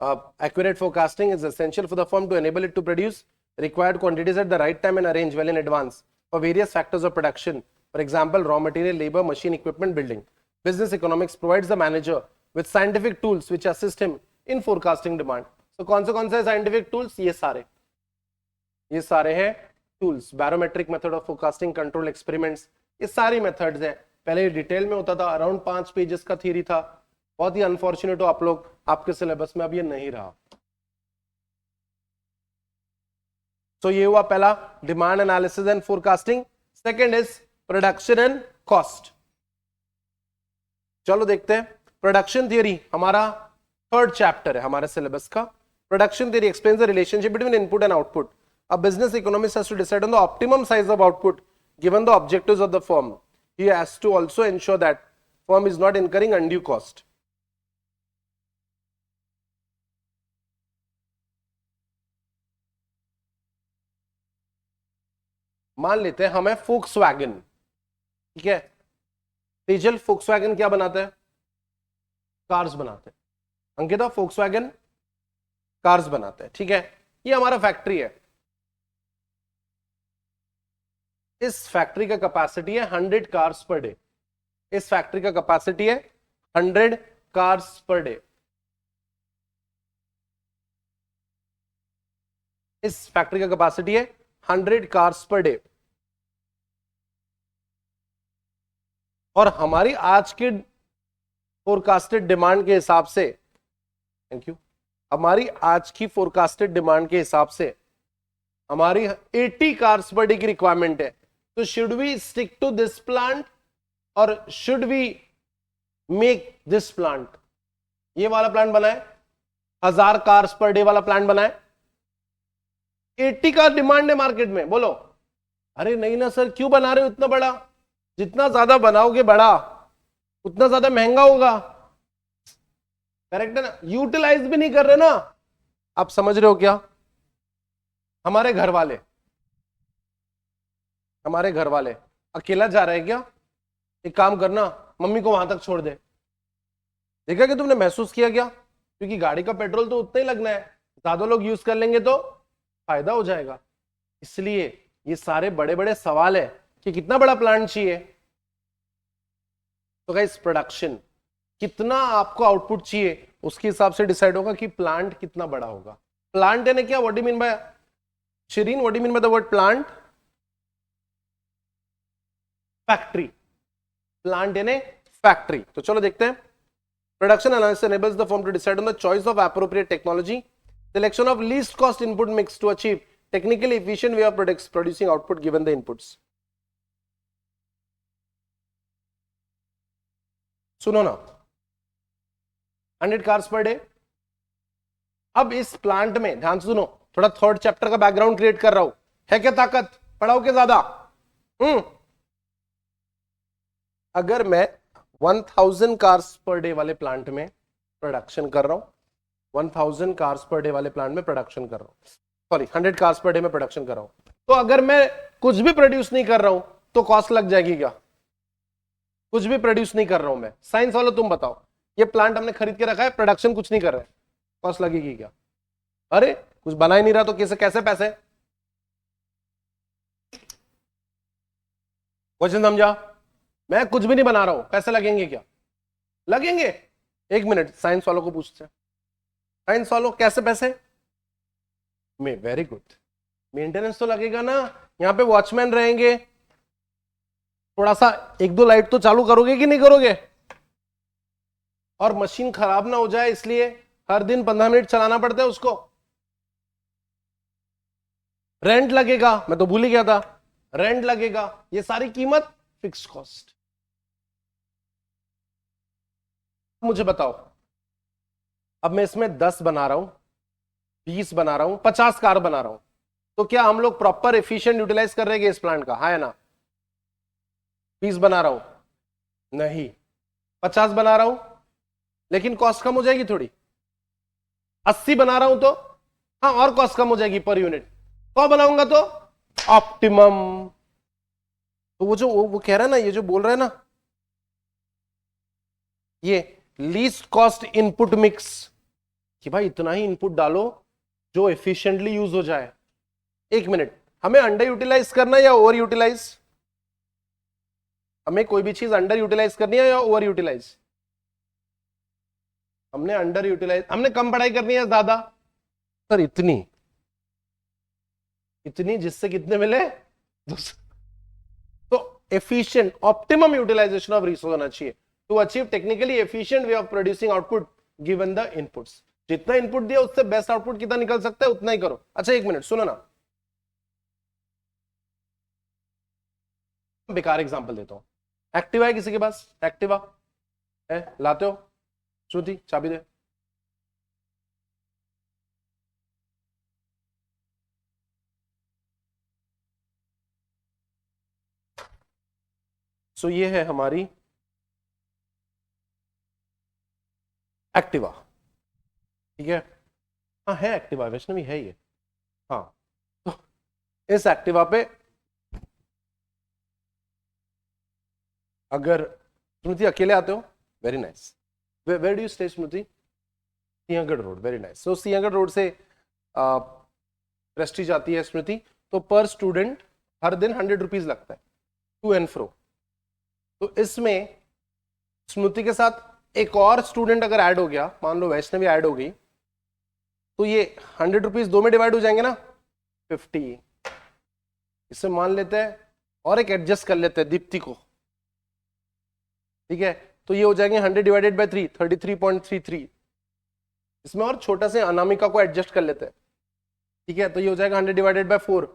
Accurate forecasting is essential for the firm to enable it to produce required quantities at the right time and arrange well in advance for various factors of production. For example, raw material, labor, machine, equipment, building. Business economics provides the manager with scientific tools which assist him in forecasting demand. So कौन से scientific tools? ये सारे हैं tools. Barometric method of forecasting, control experiments, ये सारी methods हैं. पहले detail में होता था, अराउंड 5 पेजेस का थ्योरी था. बहुत ही अनफॉर्चुनेट हो आप लोग, आपके सिलेबस में अब ये नहीं रहा. तो ये हुआ पहला, demand analysis and forecasting. Second is production and cost. चलो देखते हैं. प्रोडक्शन थियरी हमारा थर्ड चैप्टर है हमारे सिलेबस का. Production theory explains the relationship between input and output. A business economist has to decide on the optimum size of output given the objectives of the firm. He has to also ensure that firm is not incurring undue cost. मान लेते हैं हमें Volkswagen, ठीक है, Tejal Volkswagen क्या बनाता है? Cars बनाते हैं. अंकिता Volkswagen कार्स बनाते हैं, ठीक है. ये हमारा फैक्ट्री है. इस फैक्ट्री का कैपेसिटी है 100 कार्स पर डे. इस फैक्ट्री का कैपेसिटी है 100 कार्स पर डे. इस फैक्ट्री का कैपेसिटी है 100 कार्स पर डे. और हमारी आज के फोरकास्टेड डिमांड के हिसाब से, थैंक यू, हमारी आज की फोरकास्टेड डिमांड के हिसाब से हमारी 80 कार्स पर डे की रिक्वायरमेंट है. तो should we stick to this plant or should we make this plant? ये वाला प्लांट बनाए, 1000 कार्स पर डे वाला प्लांट बनाए. 80 का डिमांड है मार्केट में, बोलो. अरे नहीं ना सर, क्यों बना रहे हो इतना बड़ा? जितना ज्यादा बनाओगे बड़ा उतना ज्यादा महंगा होगा. करेक्ट है ना? यूटिलाइज भी नहीं कर रहे ना. आप समझ रहे हो क्या? हमारे घर वाले अकेला जा रहे हैं क्या? एक काम करना, मम्मी को वहां तक छोड़ दे. देखा कि तुमने महसूस किया क्या? क्योंकि गाड़ी का पेट्रोल तो उतना ही लगना है, ज्यादा लोग यूज कर लेंगे तो फायदा हो जाएगा. इसलिए ये सारे बड़े बड़े सवाल है कि कितना बड़ा प्लांट चाहिए. तो गाइस, प्रोडक्शन कितना आपको आउटपुट चाहिए उसके हिसाब से डिसाइड होगा कि प्लांट कितना बड़ा होगा. प्लांट यानी क्या? What do you mean by, Shirin, what do you mean by the word plant? Factory. Plant यानी फैक्ट्री. तो चलो देखते हैं. Production analysis enables the firm to decide on the choice of appropriate technology, selection of least cost input mix to achieve technically efficient way of producing output given the inputs. सुनो ना, 100 cars per day. अब इस plant में ध्यान से सुनो, थोड़ा third chapter का बैकग्राउंड क्रिएट कर रहा हूं. है क्या ताकत? पढ़ाओ के ज्यादा. अगर मैं 1000 कार्स पर डे वाले प्लांट में प्रोडक्शन कर रहा हूं, 1000 कार्स पर डे वाले प्लांट में प्रोडक्शन कर रहा हूं, सॉरी 100 कार्स पर डे में प्रोडक्शन कर रहा हूं, तो अगर मैं कुछ भी प्रोड्यूस नहीं कर रहा हूं तो कॉस्ट लग जाएगी क्या? कुछ भी प्रोड्यूस नहीं कर रहा हूं मैं. साइंस वालों तुम बताओ, ये प्लांट हमने खरीद के रखा है, प्रोडक्शन कुछ नहीं कर रहा है, कॉस्ट लगेगी क्या? अरे कुछ बना ही नहीं रहा तो कैसे पैसे? क्वेश्चन समझा? मैं कुछ भी नहीं बना रहा हूं, पैसे लगेंगे क्या? लगेंगे. एक मिनट, साइंस वालों को पूछते हैं. साइंस वालों, कैसे पैसे? में वेरी गुड. मेंटेनेंस तो लगेगा ना. यहां पे वॉचमैन रहेंगे, थोड़ा सा 1-2 लाइट तो चालू करोगे कि नहीं करोगे? और मशीन खराब ना हो जाए इसलिए हर दिन 15 मिनट चलाना पड़ता है उसको. रेंट लगेगा, मैं तो भूल ही गया था, रेंट लगेगा. ये सारी कीमत फिक्स कॉस्ट. मुझे बताओ, अब मैं इसमें 10 बना रहा हूं, 20 बना रहा हूं, 50 कार बना रहा हूं, तो क्या हम लोग प्रॉपर एफिशिएंट यूटिलाइज कर रहे हैं इस प्लांट का? हाँ या ना? 20 बना रहा हूं, नहीं. 50 बना रहा हूं, लेकिन कॉस्ट कम हो जाएगी थोड़ी. 80 बना रहा हूं तो हाँ, और कॉस्ट कम हो जाएगी पर यूनिट. 100 बनाऊंगा तो ऑप्टिमम. तो वो कह रहा है ना, ये जो बोल रहा है ना, ये लीस्ट कॉस्ट इनपुट मिक्स कि भाई इतना ही इनपुट डालो जो एफिशिएंटली यूज हो जाए। एक मिनट, हमें अंडर यूटिलाइज करना है या ओवर यूटिलाइज? हमें कोई भी चीज अंडर यूटिलाइज करनी है या ओवर यूटिलाइज? हमने अंडर यूटिलाइज, हमने कम पढ़ाई करनी है ज्यादा? सर इतनी इतनी जिससे कितने मिले? तो efficient optimum utilisation of resource होना चाहिए to achieve technically efficient way of producing output given the inputs. जितना इनपुट दिया उससे बेस्ट आउटपुट कितना निकल सकता है उतना ही करो। अच्छा एक मिनट सुनो ना, बेकार एग्जांपल देता हूं। एक्टिवा है किसी के पास? एक्टिवा है, लाते हो? श्रुति चाबी दे। सो ये है हमारी एक्टिवा, ठीक है? हाँ है एक्टिवा, वैष्णवी है ये। हाँ तो इस एक्टिवा पे अगर स्मृति अकेले आते हो, very nice. Where do you stay Smriti? Sinhagad road, very nice. So Sinhagad road से प्रेस्टीज आती है स्मृति, तो पर स्टूडेंट हर दिन 100 रुपीज लगता है टू एंड फ्रो। तो इसमें स्मृति के साथ एक और स्टूडेंट अगर ऐड हो गया, मान लो वैष्णवी ऐड हो गई, तो ये 100 रुपीज दो में डिवाइड हो जाएंगे ना, 50। इससे मान लेते हैं और एक एडजस्ट कर लेते हैं दीप्ति को, ठीक है? तो ये हो जाएंगे 100 डिवाइडेड बाय 3, 33.33। इसमें और छोटा से अनामिका को एडजस्ट कर लेते हैं, ठीक है? तो ये हो जाएगा 100 divided by 4,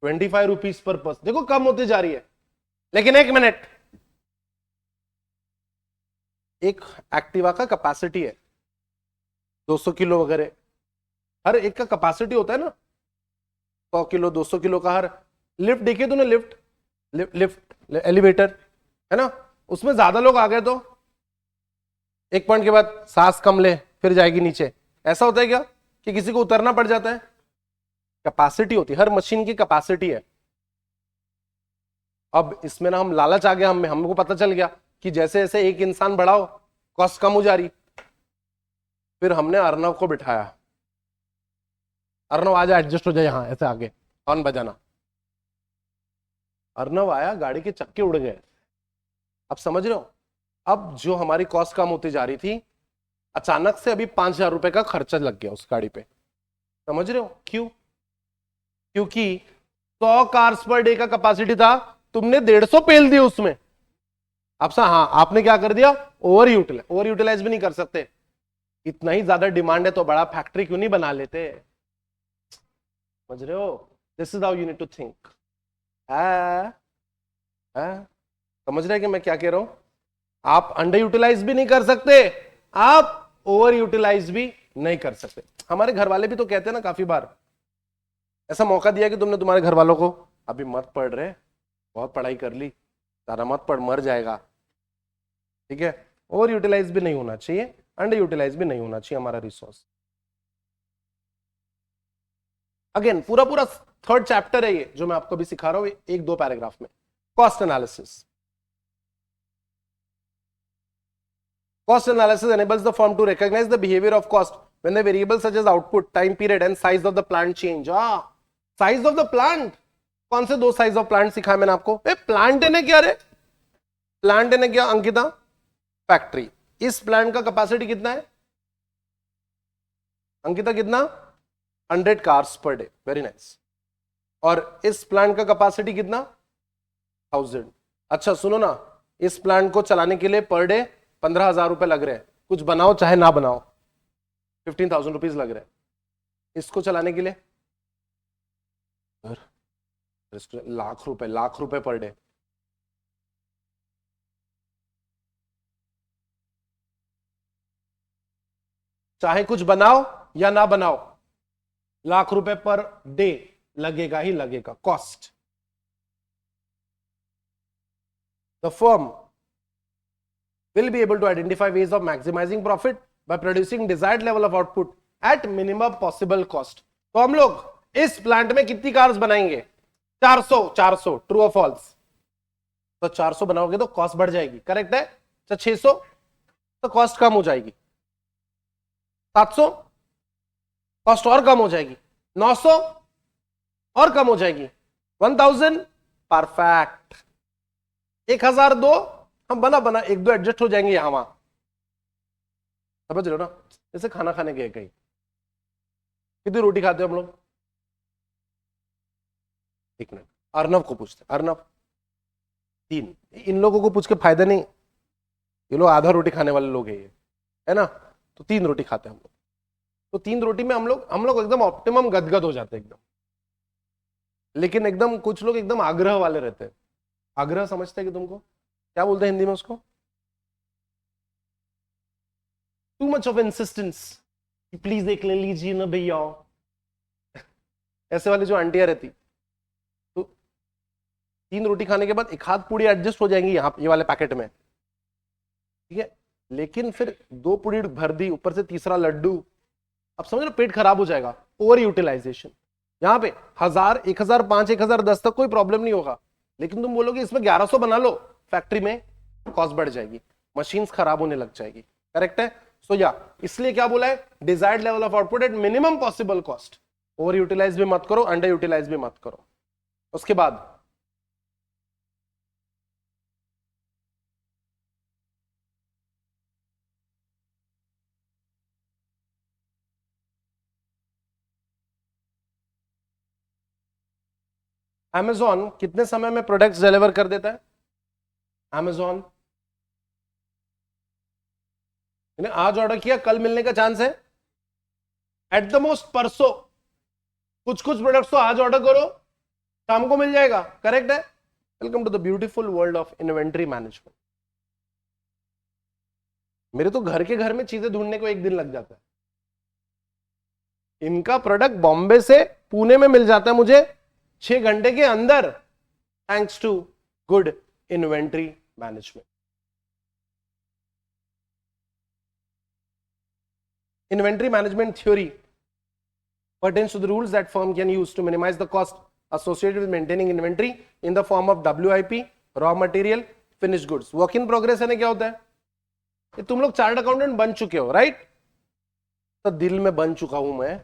25 rupees per person. देखो कम होती जा रही है। लेकिन एक मिनट, एक एक्टिवा का कैपेसिटी है 200 किलो वगैरह, हर एक का कैपेसिटी होता है ना 100 किलो 200 किलो का। हर लिफ्ट देखिए तूने, लिफ्ट एलिवेटर है ना, उसमें ज्यादा लोग आ गए तो एक पॉइंट के बाद सांस कम ले फिर जाएगी नीचे। ऐसा होता है क्या कि किसी को उतरना पड़ जाता है? कैपेसिटी होती है, हर मशीन की कैपेसिटी है। अब इसमें ना हम लालच आ गया, हमको पता चल गया कि जैसे जैसे एक इंसान बढ़ाओ कॉस्ट कम हो जा रही। फिर हमने अर्नव को बिठाया, अर्नव आजा एडजस्ट हो जाए यहां, ऐसे आगे हॉर्न बजाना। अर्नव आया, गाड़ी के चक्के उड़ गए। अब समझ रहे हो, अब जो हमारी कॉस्ट कम होती जा रही थी, अचानक से अभी 5,000 रुपए का खर्चा लग गया उस गाड़ी पे। समझ रहे हो क्यों? क्योंकि 100 कार्स पर डे का कैपेसिटी था, तुमने 150 पेल दिए उसमें। अब हाँ, आपने क्या कर दिया? ओवर यूटिलाइज भी नहीं कर सकते। इतना ही ज्यादा डिमांड है तो बड़ा फैक्ट्री क्यों नहीं बना लेते? समझ रहे हो? This is how you need to think. समझ रहे हैं कि मैं क्या कह रहा हूं? आप अंडर यूटिलाइज भी नहीं कर सकते, आप ओवर यूटिलाइज भी नहीं कर सकते। हमारे घर वाले भी तो कहते हैं ना, काफी बार ऐसा मौका दिया कि तुमने तुम्हारे घर वालों को, अभी मत पढ़ रहे, बहुत पढ़ाई कर ली, सारा मत पढ़, मर जाएगा, ठीक है? ओवर यूटिलाइज भी नहीं होना चाहिए, अंडर यूटिलाइज भी नहीं होना चाहिए हमारा रिसोर्स। अगेन पूरा पूरा 3rd चैप्टर है ये जो मैं आपको भी सिखा रहा हूं, 1-2 पैराग्राफ में। Cost analysis. Cost analysis enables the firm to recognize the behavior of cost when the variables such as output, time period and size of the plant change. Size of the plant, कौन से 2 size of plant सिखाया मैंने आपको? Plant ने क्या रे, plant ने क्या अंकिता? फैक्ट्री। इस प्लांट का कैपेसिटी कितना है अंकिता? कितना? 100 cars per day, very nice. और इस प्लांट का कैपेसिटी कितना? 1000। अच्छा सुनो ना, इस प्लांट को चलाने के लिए पर डे 15,000 रुपए लग रहे हैं, कुछ बनाओ चाहे ना बनाओ, 15,000 रुपीज लग रहे हैं इसको चलाने के लिए। लाख रुपए पर डे। चाहे कुछ बनाओ या ना बनाओ, लाख रुपए पर डे लगेगा ही लगेगा cost. The firm will be able to identify ways of maximizing profit by producing desired level of output at minimum possible cost। तो हम लोग इस प्लांट में कितनी कार्स बनाएंगे? 400। ट्रू और फॉल्स? तो 400 बनाओगे तो कॉस्ट बढ़ जाएगी, करेक्ट है? तो 600 तो कॉस्ट कम हो जाएगी। 700, कॉस्ट और कम हो जाएगी, 900 और कम हो जाएगी, 1000, परफेक्ट। 1002 हम बना बना एक दो एडजस्ट हो जाएंगे यहां वहां, समझ रहे हो ना। जैसे खाना खाने गए कहीं, कितनी रोटी खाते हो हम लोग? एक मिनट, अर्नव को पूछते, अर्नव 3। इन लोगों को पूछ के फायदा नहीं, ये लोग आधा रोटी खाने वाले लोग हैं ये, है ना। तो 3 रोटी खाते हैं हम लोग, तो 3 रोटी में हम लोग एकदम ऑप्टिमम गदगद हो जाते हैं एकदम। लेकिन एकदम कुछ लोग एकदम आग्रह वाले रहते हैं। आग्रह समझते हैं कि तुमको क्या बोलते हैं हिंदी में उसको? Too much of insistence, please एक ले लीजिए ना भैया। ऐसे वाली जो आंटियां रहती, तो 3 रोटी खाने के बाद एक हाथ पूड़ी एडजस्ट हो जाएंगी यहाँ ये वाले पैकेट में, ठीक है। लेकिन फिर 2 पूड़ी भर दी, ऊपर से तीसरा लड्डू, अब समझ लो पेट खराब हो जाएगा। Over utilisation. यहाँ पे 1000, 1005, 1010 तक कोई प्रॉब्लम नहीं होगा, लेकिन तुम बोलोगे इसमें 1100 बना लो, फैक्ट्री में कॉस्ट बढ़ जाएगी, मशीन्स खराब होने लग जाएगी। करेक्ट है। सो या इसलिए क्या बोला है, desired level of output at minimum possible cost. Over utilise भी मत करो, अंडर यूटिलाइज भी मत करो। उसके बाद Amazon कितने समय में प्रोडक्ट्स डिलीवर कर देता है? Amazon आज ऑर्डर किया, कल मिलने का चांस है, एट द मोस्ट परसों। कुछ कुछ प्रोडक्ट्स तो आज ऑर्डर करो, शाम को मिल जाएगा। करेक्ट है। Welcome to the beautiful world of inventory management. मेरे तो घर के घर में चीजें ढूंढने को 1 दिन लग जाता है, इनका प्रोडक्ट बॉम्बे से पुणे में मिल जाता है मुझे 6 घंटे के अंदर, thanks to good inventory management. Inventory management theory pertains to the rules that firm can use to minimize the cost associated with maintaining inventory in the form of WIP, raw material, finished goods. Work in progress है ना, क्या होता है? ये तुम लोग chartered accountant बन चुके हो, राइट? तो दिल में बन चुका हूं मैं,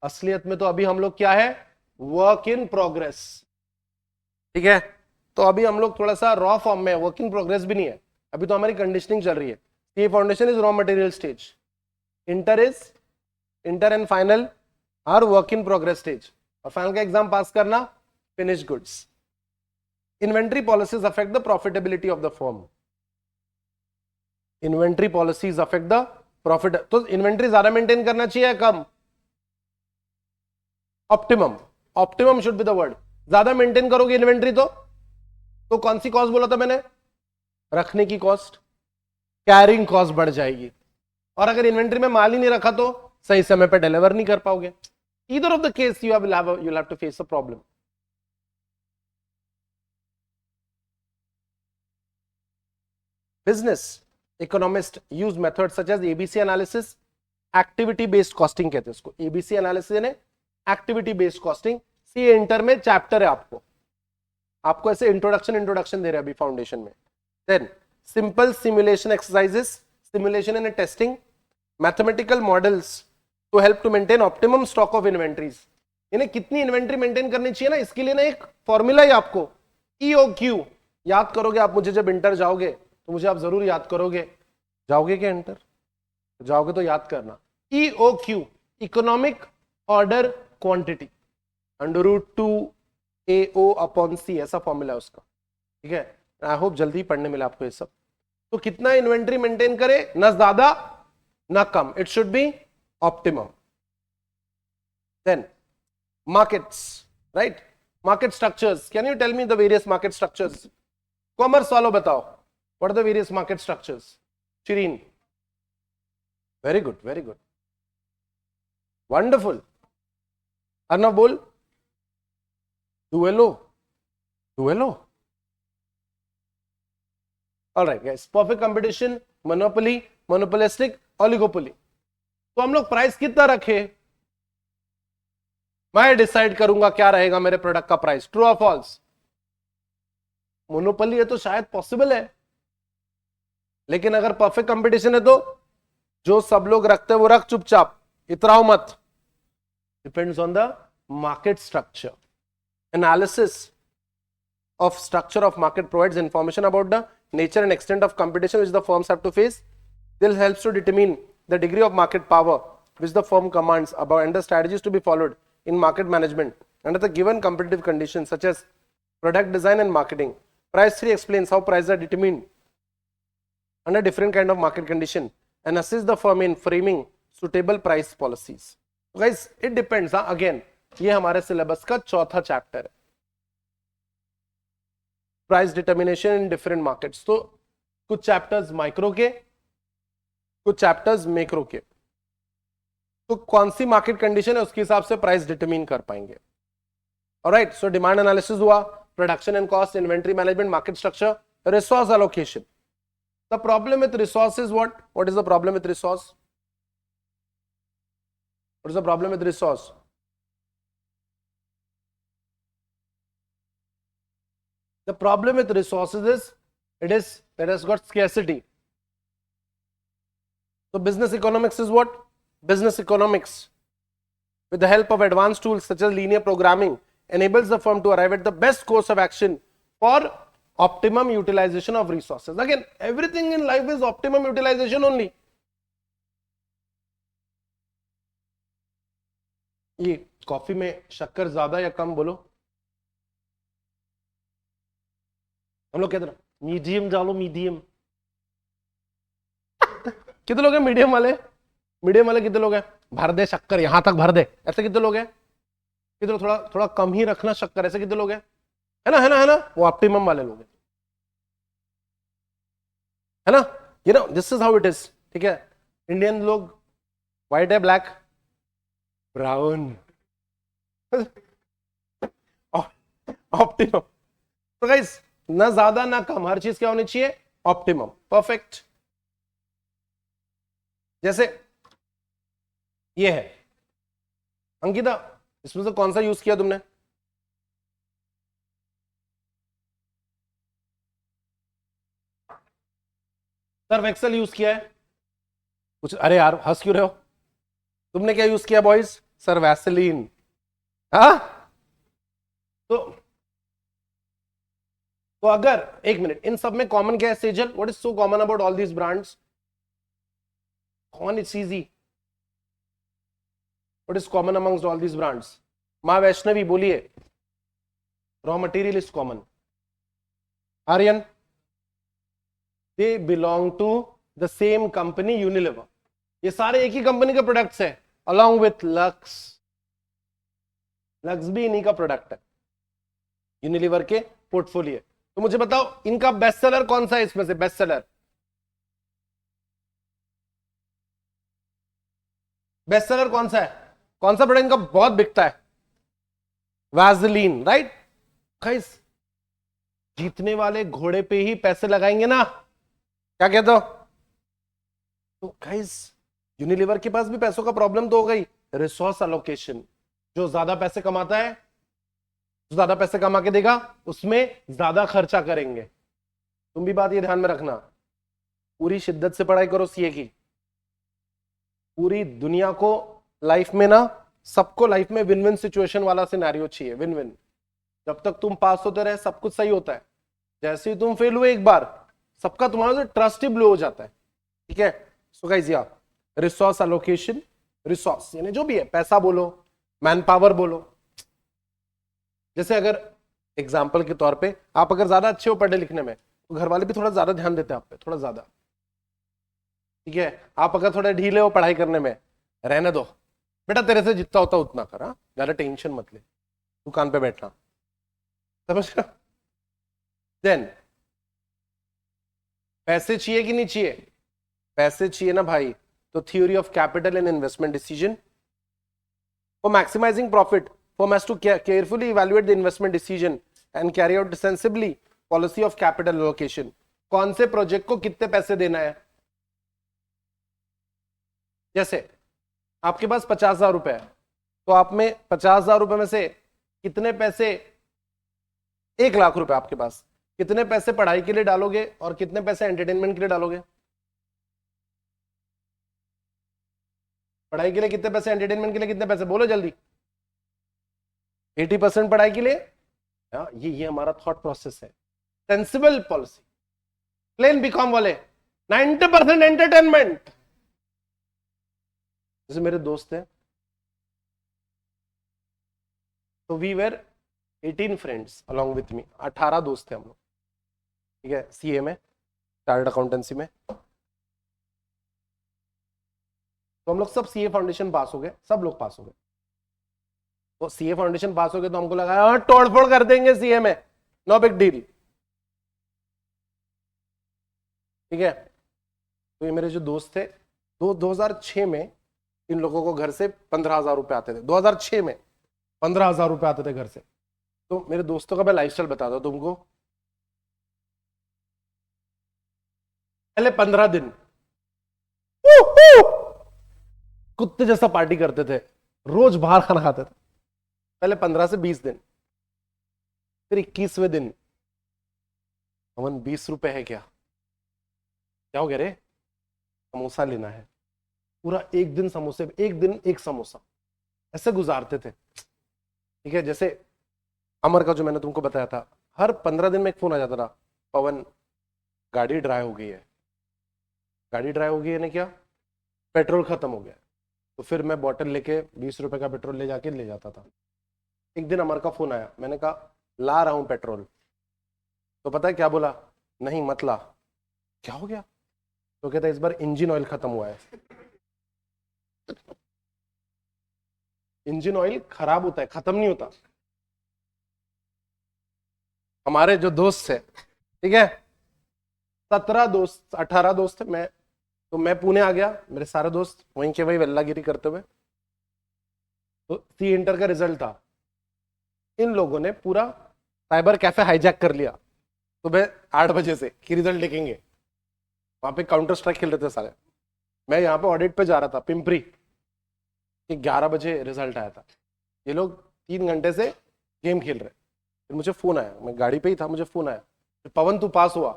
असलियत में तो अभी हम लोग क्या है, वर्क इन प्रोग्रेस। ठीक है, तो अभी हम लोग थोड़ा सा रॉ फॉर्म में, वर्क इन प्रोग्रेस भी नहीं है अभी, तो हमारी कंडीशनिंग चल रही है। ये foundation is raw material stage, inter and final are work in progress stage, और फाइनल का एग्जाम पास करना finish goods. Inventory policies affect the profitability of the firm. Inventory policies affect the profit, तो inventory ज्यादा maintain करना चाहिए या कम? Optimum, optimum should be the word. ज्यादा मेंटेन करोगे इन्वेंट्री तो कौन सी कॉस्ट बोला था मैंने? रखने की कॉस्ट, कैरिंग कॉस्ट बढ़ जाएगी, और अगर इन्वेंट्री में माल ही नहीं रखा तो सही समय पे डिलीवर नहीं कर पाओगे। Either of the case you have to face a problem. Business economist use method such as ABC analysis, activity based costing कहते हैं उसको। एबीसी एनालिसिस यानी activity based costing. C inter में चैप्टर है, आपको ऐसे इंट्रोडक्शन दे रहे हैं अभी फाउंडेशन में। Then simple simulation exercises, simulation and testing, mathematical models to help to maintain optimum stock of inventories. यानी कितनी इन्वेंट्री मेंटेन करनी चाहिए ना, इसके लिए ना एक फॉर्मूला है आपको, EOQ। याद करोगे आप मुझे जब इंटर जाओगे, तो मुझे आप जरूर याद करोगे। जाओगे क्या इंटर? जाओगे तो याद करना, EOQ, economic order quantity, √2AO/C, ऐसा फॉर्मूला है उसका। ठीक है, आई होप जल्दी पढ़ने मिला आपको ये सब। तो कितना इन्वेंट्री मेंटेन करे, ना ज्यादा ना कम, it should be optimum. Then markets, right, market structures. Can you tell me the various market structures? Commerce वालों बताओ, what are the various market structures? Shirin, very good, very good, wonderful. Arnav बोल, डुएलो, डुएलो। Alright guys, perfect competition, monopoly, monopolistic, oligopoly. तो हम लोग price कितना रखे, मैं डिसाइड करूंगा क्या रहेगा मेरे प्रोडक्ट का प्राइस। ट्रू और फॉल्स? मोनोपोली है तो शायद पॉसिबल है, लेकिन अगर परफेक्ट कंपटीशन है तो जो सब लोग रखते हैं वो रख चुपचाप, इतराओ मत. Depends on the market structure. Analysis of structure of market provides information about the nature and extent of competition which the firms have to face. This helps to determine the degree of market power which the firm commands about and the strategies to be followed in market management under the given competitive conditions such as product design and marketing. Price 3 explains how prices are determined under different kind of market condition and assists the firm in framing suitable price policies. So guys, it depends. Again, ये हमारे syllabus का चौथा chapter है, price determination in different markets. तो कुछ chapters micro के, कुछ chapters macro के. तो कौन सी मार्केट कंडीशन है उसके हिसाब से प्राइस डिटरमिन कर पाएंगे. ऑलराइट, सो डिमांड एनालिसिस हुआ, production and cost, inventory management, market structure, resource allocation. The problem with resource is what is the problem with resource? What is the problem with resource? The problem with resources is it has got scarcity. So business economics is what? Business economics, with the help of advanced tools such as linear programming, enables the firm to arrive at the best course of action for optimum utilization of resources. Again, everything in life is optimum utilization only. ये coffee में शक्कर ज्यादा या कम बोलो? हम लोग कहते हैं मीडियम डालो, मीडियम. कितने लोग हैं मीडियम वाले? मीडियम वाले कितने लोग हैं? भर दे शक्कर, यहां तक भर दे, ऐसे कितने लोग हैं? कितने लोग? थोड़ा थोड़ा कम ही रखना शक्कर, ऐसे कितने लोग हैं? है ना, है ना, है ना? वो ऑप्टिमम वाले लोग हैं, है ना? You know this is how it is. ठीक है, इंडियन लोग व्हाइट है, ब्लैक, ब्राउन, ऑप्टिमम. तो गाइस, ना ज्यादा ना कम, हर चीज क्या होनी चाहिए? Optimum, perfect. जैसे ये है अंकिता, इसमें से कौन सा यूज किया तुमने? सर्फ एक्सेल यूज किया है कुछ? अरे यार हंस क्यों रहे हो? तुमने क्या यूज किया बॉयज? Sir Vaseline. हाँ, तो अगर एक मिनट, इन सब में कॉमन क्या है Sejal? What is so common about all these brands? कौन? It's easy. What is common amongst all these brands? मां वैष्णवी बोलिए. Raw material is common. Aryan, they belong to the same company Unilever. ये सारे एक ही कंपनी के प्रोडक्ट्स है, अलॉन्ग विथ लक्स. लक्स भी इन्हीं का प्रोडक्ट है, यूनिलीवर के पोर्टफोलियो. तो मुझे बताओ इनका बेस्ट सेलर कौन सा है? इसमें से बेस्ट सेलर, बेस्ट सेलर कौन सा है? कौन सा प्रोडक्ट इनका बहुत बिकता है? Vaseline, right? गाइस, जीतने वाले घोड़े पे ही पैसे लगाएंगे ना, क्या कहते हो? तो गाइस, यूनिलीवर के पास भी पैसों का प्रॉब्लम तो हो गई. रिसोर्स एलोकेशन, जो ज्यादा पैसे कमाता है, ज्यादा पैसे कमा के देगा, उसमें ज्यादा खर्चा करेंगे. तुम भी बात ये ध्यान में रखना. पूरी शिद्दत से पढ़ाई करो सीए की. पूरी दुनिया को लाइफ में ना, सबको लाइफ में विन विन सिचुएशन वाला सिनेरियो चाहिए. Win win. जब तक तुम पास होते रहे सब कुछ सही होता है. जैसे ही तुम फेल हुए एक बार, सबका तुम्हारा से ट्रस्ट ही ब्लो हो जाता है. ठीक है? सो गाइस, या रिसोर्स एलोकेशन, रिसोर्स यानी जो भी है, पैसा बोलो, मैन पावर बोलो. जैसे अगर एग्जाम्पल के तौर पे आप अगर ज्यादा अच्छे हो पढ़ने लिखने में, तो घर वाले भी थोड़ा ज्यादा ध्यान देते हैं आप पे, थोड़ा ज्यादा. ठीक है? आप अगर थोड़ा ढीले हो पढ़ाई करने में, रहने दो बेटा, तेरे से जितना होता उतना कर, ज्यादा टेंशन मत ले, दुकान पे बैठना. समझ रहे? देन पैसे चाहिए कि नहीं चाहिए? पैसे चाहिए ना भाई. तो theory of capital and investment decision. For maximising profit, firm has to carefully evaluate the investment decision and carry out sensibly policy of capital allocation. कौन से प्रोजेक्ट को कितने पैसे देना है? जैसे आपके पास 50,000 रुपए है, तो आप में 50,000 रुपए में से कितने पैसे, 1,00,000 रुपए आपके पास, कितने पैसे पढ़ाई के लिए डालोगे और कितने पैसे एंटरटेनमेंट के लिए डालोगे? पढ़ाई के लिए कितने पैसे, एंटरटेनमेंट के लिए कितने पैसे, बोलो जल्दी। 80% पढ़ाई के लिए। ये हमारा थॉट प्रोसेस है, सेंसिबल पॉलिसी। प्लेन बीकॉम वाले 90% एंटरटेनमेंट। जैसे मेरे दोस्त हैं, तो we were 18 friends along with me, 18 दोस्त थे हम लोग, ठीक है, सीए में, चार्टर्ड अकाउंटेंसी में। तो हम लोग सब सीए फाउंडेशन पास हो गए, सब लोग पास हो गए। तो सीए फाउंडेशन पास हो गए तो हमको लगा तोड़फोड़ कर देंगे सीए में, नो बिग डील, ठीक है। तो ये मेरे जो दोस्त थे, 2006 में इन लोगों को घर से 15,000 रुपए आते थे। 2006 में 15,000 रुपए आते थे घर से। तो मेरे दोस्तों का मैं लाइफस्टाइल बताता हूं तुमको। पहले 15 दिन कुत्ते जैसा पार्टी करते थे, रोज बाहर खाना खाते थे, पहले 15 से 20 दिन। फिर 21वें दिन, अमन 20 रुपए है क्या हो गया रे, समोसा लेना है। पूरा एक दिन समोसे, एक दिन एक समोसा, ऐसे गुजारते थे, ठीक है। जैसे अमर का जो मैंने तुमको बताया था, हर 15 दिन में एक फोन आ जाता था, पवन गाड़ी ड्राई हो गई है। गाड़ी ड्राई हो गई है ने क्या, पेट्रोल खत्म हो गया। तो फिर मैं बॉटल लेके 20 रुपए का पेट्रोल ले जाके ले जाता था। एक दिन अमर का फोन आया, मैंने कहा ला रहा हूं पेट्रोल। तो पता है क्या बोला, नहीं मत ला। क्या हो गया, तो कहता इस बार इंजन ऑयल खत्म हुआ है। इंजन ऑयल खराब होता है, खत्म नहीं होता। हमारे जो दोस्त है, ठीक है, 17 दोस्त 18 दोस्त है, मैं पुणे आ गया, मेरे सारे दोस्त वहीं के वही वेल्लागिरी करते हुए। तो सी इंटर का रिजल्ट था, इन लोगों ने पूरा साइबर कैफे हाईजैक कर लिया सुबह 8 बजे से कि रिजल्ट देखेंगे। वहां पे काउंटर स्ट्राइक खेल रहे थे सारे। मैं यहाँ पे ऑडिट पे जा रहा था पिंपरी, कि 11 बजे रिजल्ट आया था। ये लोग 3 घंटे से गेम खेल रहे। फिर मुझे फोन आया, मैं गाड़ी पे ही था, मुझे फोन आया, पवन तू पास हुआ।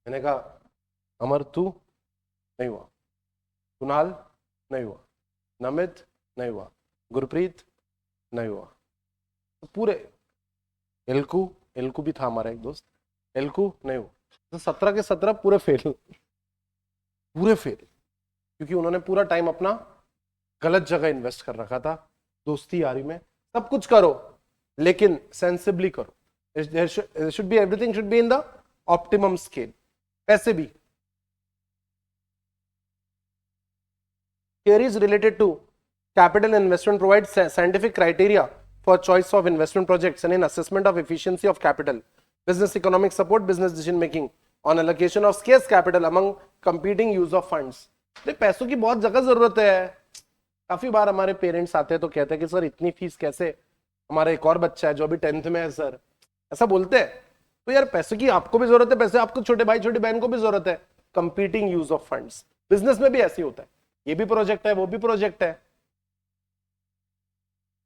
मैंने कहा अमर तू, नहीं हुआ। कुणाल नहीं हुआ, नमित नहीं हुआ, गुरप्रीत नहीं हुआ। तो पूरे एलकू भी था हमारा एक दोस्त, एलकू नहीं हुआ। तो 17 के 17 पूरे फेल, पूरे फेल, क्योंकि उन्होंने पूरा टाइम अपना गलत जगह इन्वेस्ट कर रखा था। दोस्ती यारी में सब कुछ करो लेकिन सेंसिबली करो। Should be everything should be in the optimum scale. पैसे भी, theories related to capital investment provide scientific criteria for choice of investment projects and in assessment of efficiency of capital, business economic support, business decision making on allocation of scarce capital among competing use of funds। पैसों की बहुत जगह जरूरत है। काफी बार हमारे parents आते हैं तो कहते हैं कि सर इतनी फीस कैसे, हमारा एक और बच्चा है जो अभी 10th में है सर, ऐसा बोलते हैं। तो यार पैसों की आपको भी जरूरत है, पैसे आपको छोटे भाई छोटी बहन को भी जरूरत है। Competing use of funds, business में भी ऐसे ही होता है, ये भी प्रोजेक्ट है वो भी प्रोजेक्ट है।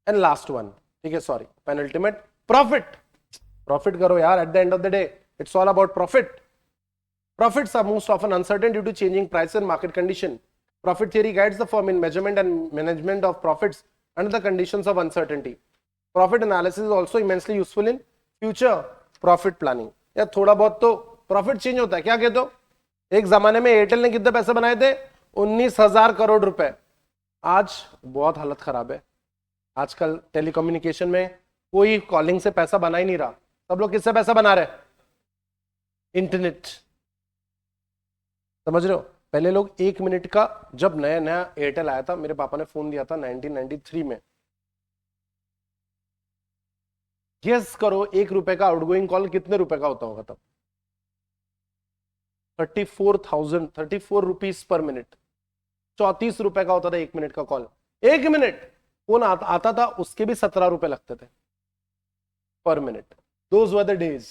एंड लास्ट वन, ठीक है, सॉरी पेनल्टीमेट, प्रॉफिट। प्रॉफिट करो यार, at the end of the day it's all about profit. Profits are most often uncertain due to changing price and market condition. Profit theory guides the firm in measurement and management of profits under the conditions of uncertainty. Profit analysis is also immensely useful in future profit planning. या थोड़ा बहुत तो profit change होता है। क्या कहते हो, एक जमाने में एयरटेल ने कितने पैसे बनाए थे, 19,000 करोड़ रुपए। आज बहुत हालत खराब है। आजकल टेलीकम्युनिकेशन में कोई कॉलिंग से पैसा बना ही नहीं रहा, सब लोग किससे पैसा बना रहे, इंटरनेट। समझ रहे हो, पहले लोग 1 मिनट का, जब नया नया एयरटेल आया था, मेरे पापा ने फोन दिया था 1993 में, गेस करो 1 रुपए का आउटगोइंग कॉल कितने रुपए का होता होगा तब, 34 रुपीज पर मिनट, 34 रुपए का होता था 1 मिनट का कॉल। 1 मिनट फोन आता था, उसके भी 17 रुपए लगते थे पर minute. Those were the days,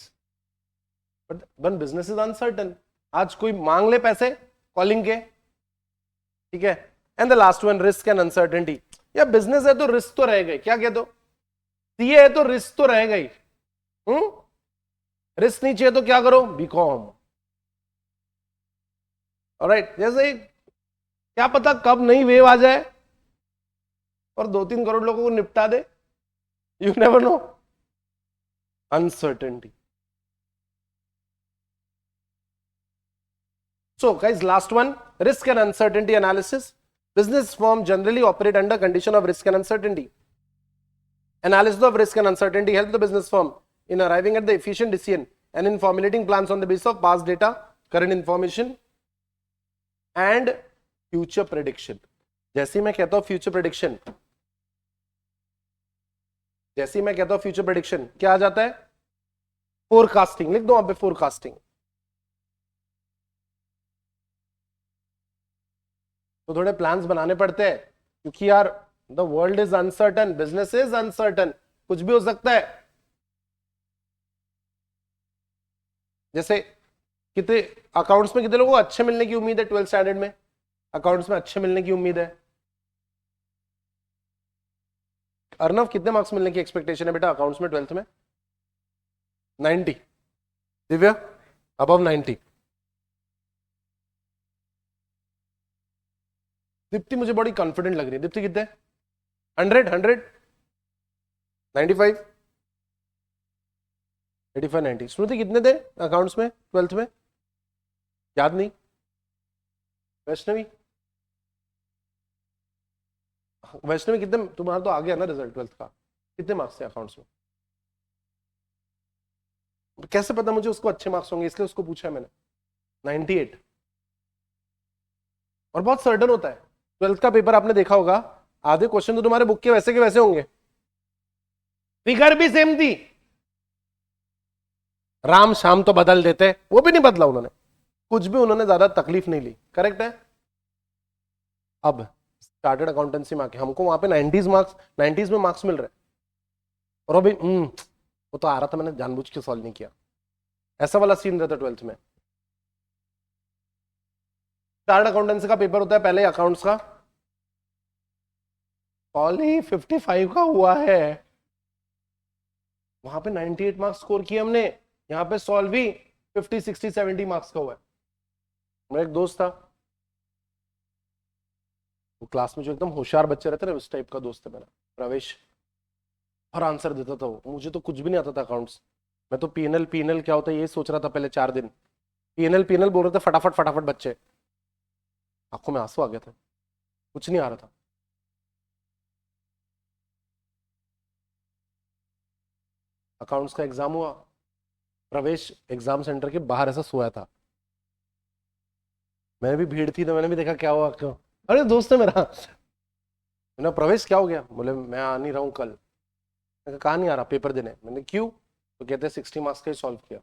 but one business is uncertain. आज कोई मांग ले पैसे कॉलिंग के, ठीक है। And the last one, risk and uncertainty. या बिजनेस है तो रिस्क तो रह गई, क्या कहते हो, सीए है तो रिस्क तो रह गई। रिस्क नहीं चाहिए तो क्या करो, बीकॉम। ऑलराइट, जैसे क्या पता कब नई वेव आ जाए और 2-3 करोड़ लोगों को निपटा दे. You never know. Uncertainty. So guys, last one, risk and uncertainty analysis. Business firms generally operate under condition of risk and uncertainty. Analysis of risk and uncertainty helps the business firm in arriving at the efficient decision and in formulating plans on the basis of past data, current information and future prediction. जैसे मैं कहता हूं future prediction, जैसे मैं कहता हूं future prediction, क्या आ जाता है? Forecasting. लिख दो वहां पे forecasting. तो थोड़े प्लान्स बनाने पड़ते हैं क्योंकि यार the world is uncertain, business is uncertain, कुछ भी हो सकता है. जैसे कितने अकाउंट्स में कितने लोगों को अच्छे मिलने की उम्मीद है 12th स्टैंडर्ड में? अकाउंट्स में अच्छे मिलने की उम्मीद है? अर्नव कितने मार्क्स मिलने की एक्सपेक्टेशन है बेटा अकाउंट्स में 12th में? 90. दिव्या अबव 90. दीप्ति मुझे बड़ी कॉन्फिडेंट लग रही है. दीप्ति कितने? 100, 95, 85, 90. स्मृति कितने थे अकाउंट्स में 12th में? याद नहीं. वैष्णवी, वैष्णवी कितने? तुम्हारा तो आ गया ना रिजल्ट 12th का. कितने मार्क्स थे अकाउंट्स में? कैसे पता मुझे उसको अच्छे मार्क्स होंगे, इसलिए उसको पूछा मैंने. 98. और बहुत सर्टन होता है. 12th का पेपर आपने देखा होगा, आधे क्वेश्चन तो तुम्हारे बुक के वैसे होंगे, फिगर भी सेम थी. राम शाम तो बदल देते, वो भी नहीं बदला उन्होंने, कुछ भी उन्होंने ज्यादा तकलीफ नहीं ली. करेक्ट है. अब स्टार्टेड अकाउंटेंसी में आके हमको वहां पे 90s में मार्क्स मिल रहे, और अभी वो तो आ रहा था, मैंने जानबूझ के सॉल्व नहीं किया. ऐसा वाला सीन रहता 12th में. स्टार्ट अकाउंटेंसी का पेपर होता है पहले अकाउंट्स का, ऑली 55 का हुआ है, वहां पे 98 मार्क्स स्कोर किए हमने, यहाँ पे सॉल्व भी 50, 60, 70 मार्क्स का हुआ है. मेरा एक दोस्त था, वो क्लास में जो एकदम होशियार बच्चे रहते ना, उस टाइप का दोस्त है मेरा, प्रवेश. हर आंसर देता था वो, मुझे तो कुछ भी नहीं आता था अकाउंट्स. मैं तो पीएनएल क्या होता है ये सोच रहा था पहले 4 दिन. पीएनएल बोल रहे थे फटाफट बच्चे, आंखों में आंसू आ गया था, कुछ नहीं आ रहा था. अकाउंट्स का एग्जाम हुआ, प्रवेश एग्जाम सेंटर के बाहर ऐसा सोया था. मैंने भी भीड़ थी तो मैंने भी देखा क्या हुआ, क्यों? अरे दोस्त है मेरा. मैंने प्रवेश क्या हो गया? बोले मैं आ नहीं रहा हूँ कल. कहा नहीं आ रहा पेपर देने? मैंने क्यों? तो कहते हैं 60 मार्क्स का ही सॉल्व किया.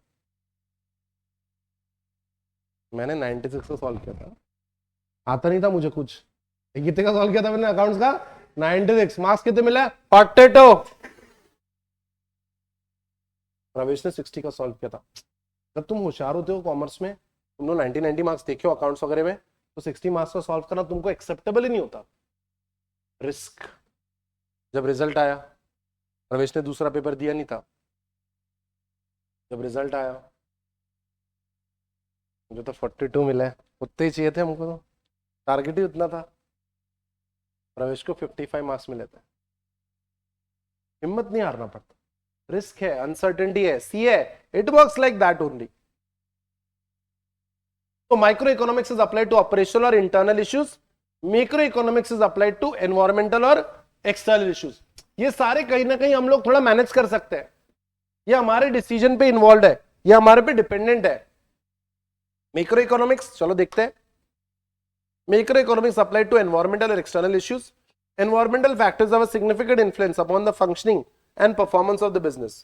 मैंने 96 का सॉल्व किया था, आता नहीं था मुझे कुछ. कितने का सॉल्व किया था मैंने अकाउंट्स का? 96. मार्क्स कितने मिले? 42. प्रवेश ने 60 का सॉल्व किया था. जब तुम होशियार होते हो कॉमर्स में, तुम लोग 90 मार्क्स देखे हो अकाउंट्स वगैरह में, तो 60 मार्क्स का सॉल्व करना तुमको एक्सेप्टेबल ही नहीं होता. रिस्क. जब रिजल्ट आया, प्रवेश ने दूसरा पेपर दिया नहीं था. जब रिजल्ट आया मुझे तो 42 मिला, उतने ही चाहिए थे हमको, तो टारगेट ही उतना था. प्रवेश को 55 मार्क्स मिले थे. हिम्मत नहीं हारना पड़ता. रिस्क है, अनसर्टेनिटी है, सी है, it works like that only. तो micro economics is applied to operational और internal issues, macro economics is applied to environmental और एक्सटर्नल इश्यूज. ये सारे कहीं ना कहीं हम लोग थोड़ा मैनेज कर सकते हैं, ये हमारे डिसीजन पे इन्वॉल्व है, ये हमारे पे डिपेंडेंट है. मैक्रो इकोनॉमिक्स चलो देखते हैं. Macro economics applied to environmental और external issues. Environmental factors have a significant influence upon the functioning and performance of the business.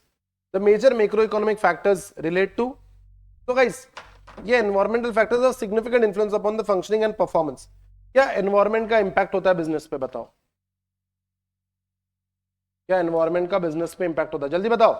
The major macroeconomic factors relate to, so guys, ये environmental factors have significant influence upon the functioning and performance. क्या environment का impact होता है business पे? बताओ क्या environment का business पे impact होता है? जल्दी बताओ.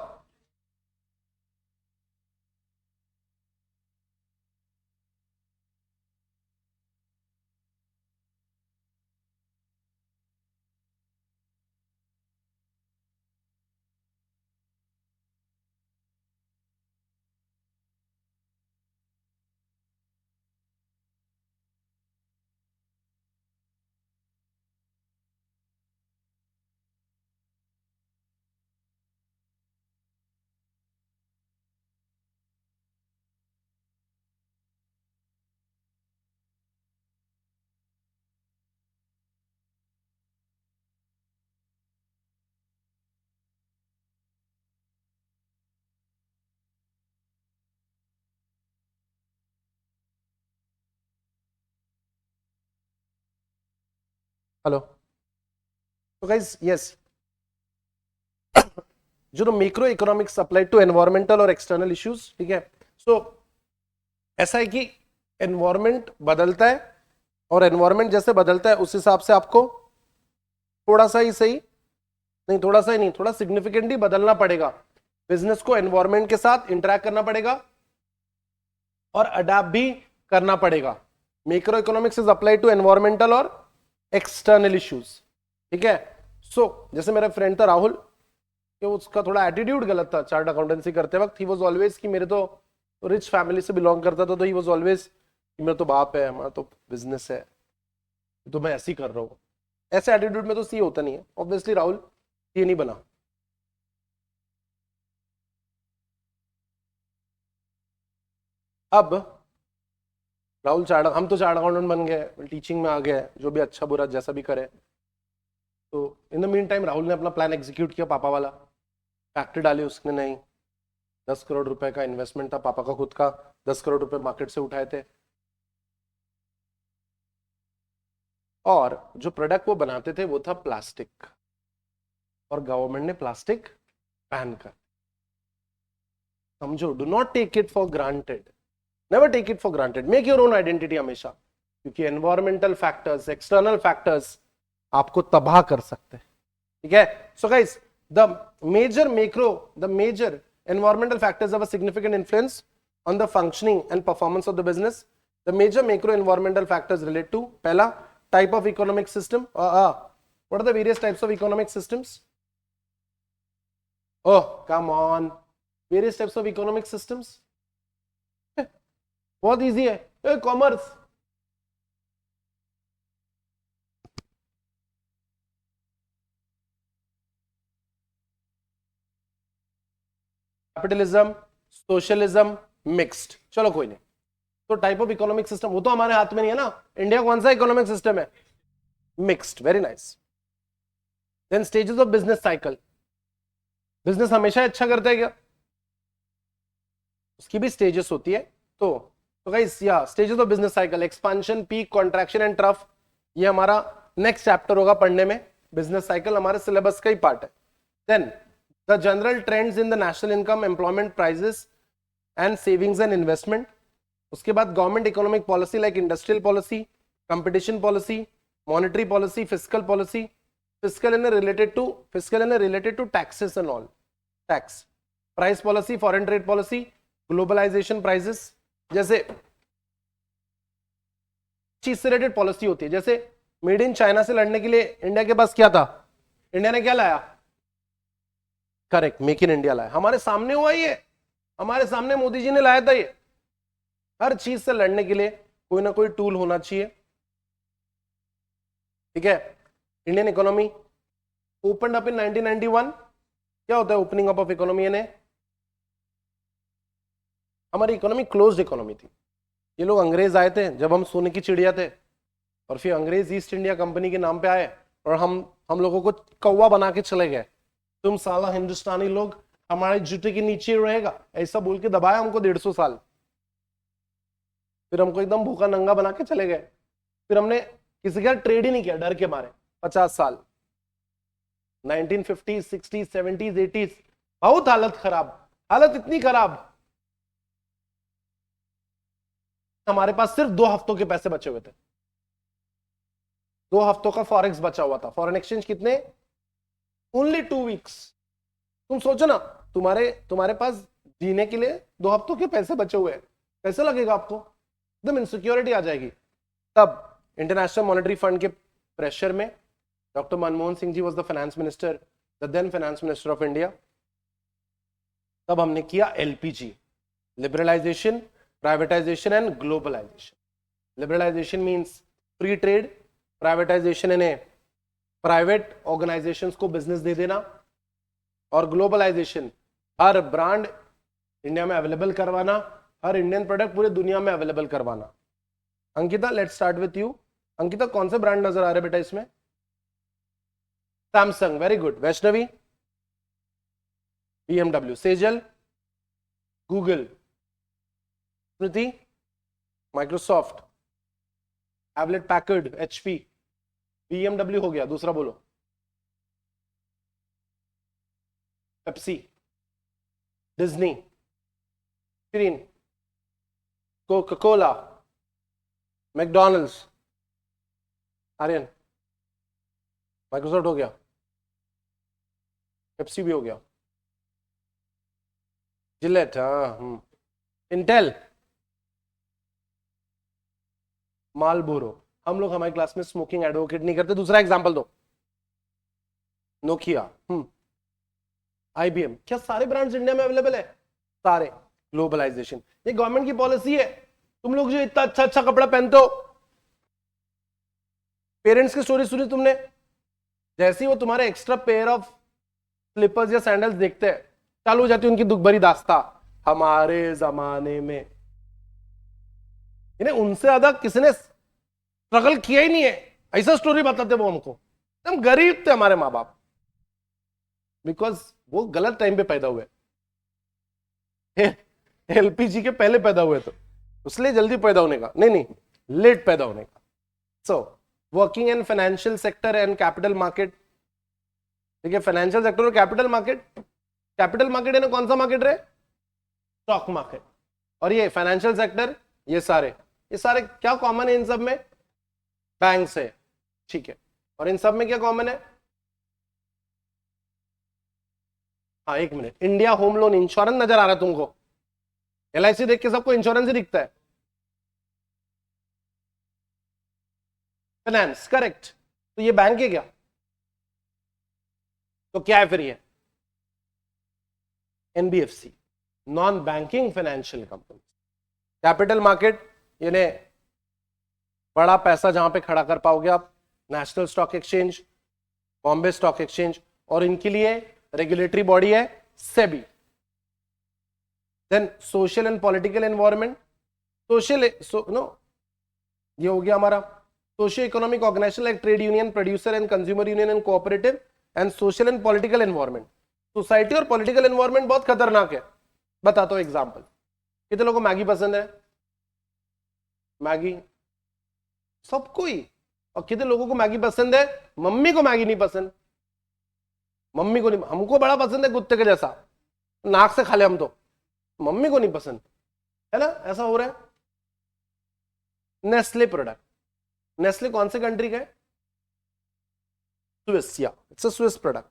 हेलो, तो गाइस यस, जो the macro economics apply to environmental और एक्सटर्नल इश्यूज, ठीक है। सो ऐसा है कि एनवायरमेंट बदलता है और एनवायरमेंट जैसे बदलता है उस हिसाब से आपको थोड़ा सा ही सही, नहीं थोड़ा सा ही नहीं, थोड़ा सिग्निफिकेंटली बदलना पड़ेगा। बिजनेस को एनवायरमेंट के साथ इंटरेक्ट करना पड़ेगा और अडैप्ट भी करना पड़ेगा। Macro economics is apply to environmental और एक्सटर्नल इश्यूज, ठीक है। सो जैसे मेरा फ्रेंड था राहुल, कि उसका थोड़ा एटीट्यूड गलत था चार्ट अकाउंटेंसी करते वक्त। ही वाज ऑलवेज कि मेरे तो रिच फैमिली से बिलोंग करता था, तो ही वाज ऑलवेज कि मेरा तो बाप है, हमारा तो बिजनेस है, तो मैं ऐसे ही कर रहा हूँ। ऐसे एटीट्यूड में तो सी होता नहीं है। ऑब्वियसली राहुल ये नहीं बना। अब राहुल चार्ट, हम तो चार्ट अकाउंटेंट बन गए, टीचिंग में आ गए, जो भी अच्छा बुरा जैसा भी करे। तो in the mean time Rahul ने अपना प्लान एग्जीक्यूट किया, पापा वाला फैक्ट्री डाली उसने, नहीं 10 करोड़ रुपए का इन्वेस्टमेंट था पापा का खुद का, 10 करोड़ रुपए मार्केट से उठाए थे, और जो प्रोडक्ट वो बनाते थे वो था प्लास्टिक, और गवर्नमेंट ने प्लास्टिक बैन कर। समझो, do not take it for granted, never take it for granted, make your own identity हमेशा, क्योंकि एनवायरमेंटल फैक्टर्स, एक्सटर्नल फैक्टर्स आपको तबाह कर सकते हैं, ठीक है। So guys, the major environmental factors have a significant influence on the functioning and performance of the business. The major macro environmental factors relate to, पहला, type of economic system. What are the various types of economic systems? Oh, come on. Various types of economic systems. बहुत easy है, commerce. Capitalism, socialism, mixed. चलो कोई नहीं। तो type of economic system वो तो हमारे हाथ में नहीं है ना। इंडिया कौन सा इकोनॉमिक सिस्टम है? Mixed, very nice. Then stages of business cycle, business हमेशा अच्छा करता है क्या? उसकी भी स्टेजेस होती है। तो गाइस, या stages of business cycle, expansion, peak, contraction and trough, ये हमारा नेक्स्ट चैप्टर होगा पढ़ने में। बिजनेस साइकिल हमारे सिलेबस का ही पार्ट है। Then the general trends in the national income, employment, prices and savings and investment. उसके बाद government economic policy like industrial policy, competition policy, monetary policy, fiscal policy, fiscal and related to taxes and all, tax, price policy, foreign trade policy, globalisation prices. जैसे चीज से related policy होती है, जैसे made in China से लड़ने के लिए इंडिया के पास क्या था? इंडिया ने क्या लाया? करेक्ट, मेक इन इंडिया लाया। हमारे सामने हुआ ये, हमारे सामने मोदी जी ने लाया था ये। हर चीज से लड़ने के लिए कोई ना कोई टूल होना चाहिए, ठीक है। Indian economy open up in 1991। क्या होता है ओपनिंग अप ऑफ इकोनॉमी? ने हमारी इकोनॉमी क्लोज्ड इकोनॉमी थी। ये लोग अंग्रेज आए थे जब हम सोने की चिड़िया थे, और फिर अंग्रेज ईस्ट इंडिया कंपनी के नाम पे आए और हम लोगों को कौवा बना के चले गए। तुम साला हिंदुस्तानी लोग हमारे जूते के नीचे रहेगा, ऐसा बोल के दबाया हमको 150 साल। फिर हमको एकदम भूखा नंगा बना के चले गए। फिर हमने किसी के साथ ट्रेड ही नहीं किया डर के मारे 50 साल। 1950s, 60s, 70s, 80s बहुत हालत खराब, हालत इतनी खराब, हमारे पास सिर्फ 2 हफ्तों के पैसे बचे हुए थे। 2 हफ्तों का फॉरेक्स बचा हुआ था। फॉरेन एक्सचेंज कितने? Only 2 weeks. तुम सोचो ना, तुम्हारे पास जीने के लिए 2 हफ्तों के पैसे बचे हुए हैं, कैसे लगेगा आपको? एकदम इनसिक्योरिटी आ जाएगी। तब इंटरनेशनल मॉनेटरी फंड के प्रेशर में doctor Manmohan Singh ji was the finance minister, the then finance minister of India. तब हमने किया LPG, liberalisation, privatisation and globalisation. Liberalisation means free trade, privatisation यानी प्राइवेट ऑर्गेनाइजेशंस को बिजनेस दे देना, और ग्लोबलाइजेशन हर ब्रांड इंडिया में अवेलेबल करवाना, हर इंडियन प्रोडक्ट पूरी दुनिया में अवेलेबल करवाना। Ankita, let's start with you. Ankita, कौन से ब्रांड नजर आ रहे बेटा इसमें? Samsung, very good. Vaishnavi? BMW, Sejal? Google? Smriti? Microsoft? Hewlett Packard? HP? BMW हो गया, दूसरा बोलो। Pepsi, Disney, green, Coca Cola, McDonald's, Aryan, Microsoft हो गया, पेप्सी भी हो गया, जिलेट, हाँ, इंटेल, मालबोरो। हम लोग हमारी क्लास में स्मोकिंग एडवोकेट नहीं करते। दूसरा एग्जांपल दो, नोकिया, IBM। क्या सारे ब्रांड्स इंडिया में अवेलेबल है? सारे। ग्लोबलाइजेशन, ये गवर्नमेंट की पॉलिसी है। तुम लोग जो इतना अच्छा अच्छा कपड़ा पहनते हो, पेरेंट्स की स्टोरी सुनी तुमने? जैसे ही वो तुम्हारे एक्स्ट्रा पेयर ऑफ स्लीपर्स या सैंडल्स देखते हैं, चालू हो जाती है उनकी दुख भरी दास्तां। हमारे जमाने में इन्हें उनसे ज्यादा किसी ने स्ट्रगल किया ही नहीं है, ऐसा स्टोरी बताते वो हमको। हम गरीब थे हमारे माँ बाप, बिकॉज वो गलत टाइम पे पैदा हुए, LPG के पहले पैदा हुए, तो इसलिए जल्दी पैदा होने का नहीं, लेट पैदा होने का। So working in financial sector and capital market. ठीक है, फाइनेंशियल सेक्टर और कैपिटल मार्केट। कैपिटल मार्केट है ना, कौन सा मार्केट रहे? Stock market. और ये फाइनेंशियल सेक्टर, ये सारे क्या कॉमन है इन सब में? बैंक से। ठीक है, और इन सब में क्या कॉमन है? हाँ, एक minute, India home loan insurance नजर आ रहा है तुमको? LIC देख के सबको इंश्योरेंस ही दिखता है। Finance, correct. तो ये बैंक है क्या? तो क्या है फिर ये? NBFC, non banking financial company. Capital market, यानी बड़ा पैसा जहां पे खड़ा कर पाओगे आप, national stock exchange, Bombay stock exchange, और इनके लिए रेगुलेटरी बॉडी है SEBI. Then social and political environment, ये हो गया हमारा socio economic organisation like trade union, producer and consumer union and cooperative, and social and political environment. Society और पॉलिटिकल एनवायरनमेंट बहुत खतरनाक है। बताता हूं एग्जांपल। कितने लोगों को मैगी पसंद है? मैगी सबको ही। और कितने लोगों को मैगी पसंद है? मम्मी को मैगी नहीं पसंद। मम्मी को नहीं, हमको बड़ा पसंद है कुत्ते के जैसा, नाक से खा ले हम तो, मम्मी को नहीं पसंद, है ना? ऐसा हो रहा है। नेस्ले प्रोडक्ट, नेस्ले कौन से कंट्री का है? स्विस, या it's a Swiss product.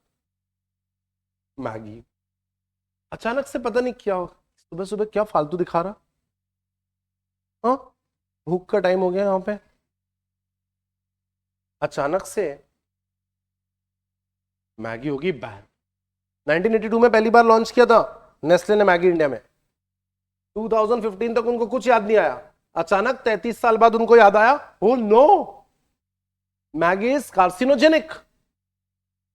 Maggi, अचानक से पता नहीं क्या, सुबह सुबह क्या फालतू दिखा रहा। हाँ, भूख का टाइम हो गया यहां पे, अचानक से मैगी होगी बैन। 1982 में पहली बार लॉन्च किया था नेस्ले ने मैगी इंडिया में। 2015 तक उनको कुछ याद नहीं आया, अचानक 33 साल बाद उनको याद आया, oh no, Maggi is carcinogenic.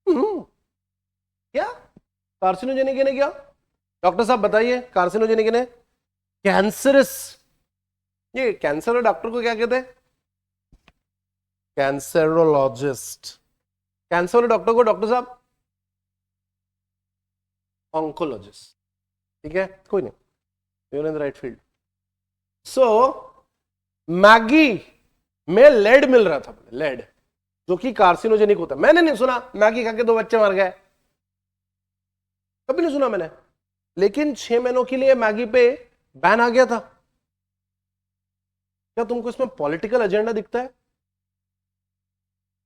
क्या कार्सिनोजेनिक ने क्या? डॉक्टर साहब बताइए, कार्सिनोजेनिक ने कैंसरस। ये कैंसर और डॉक्टर को क्या कहते हैं? कैंसरोलॉजिस्ट। कैंसर और डॉक्टर को डॉक्टर साहब ऑन्कोलॉजिस्ट। ठीक है, कोई नहीं, you're in the right field. So Maggi में लेड मिल रहा था, लेड, जो कि कार्सिनोजेनिक होता है। मैंने नहीं सुना मैगी खा के 2 बच्चे मर गए, कभी नहीं सुना मैंने। लेकिन 6 महीनों के लिए मैगी पे बैन आ गया था। क्या तुमको इसमें पॉलिटिकल एजेंडा दिखता है?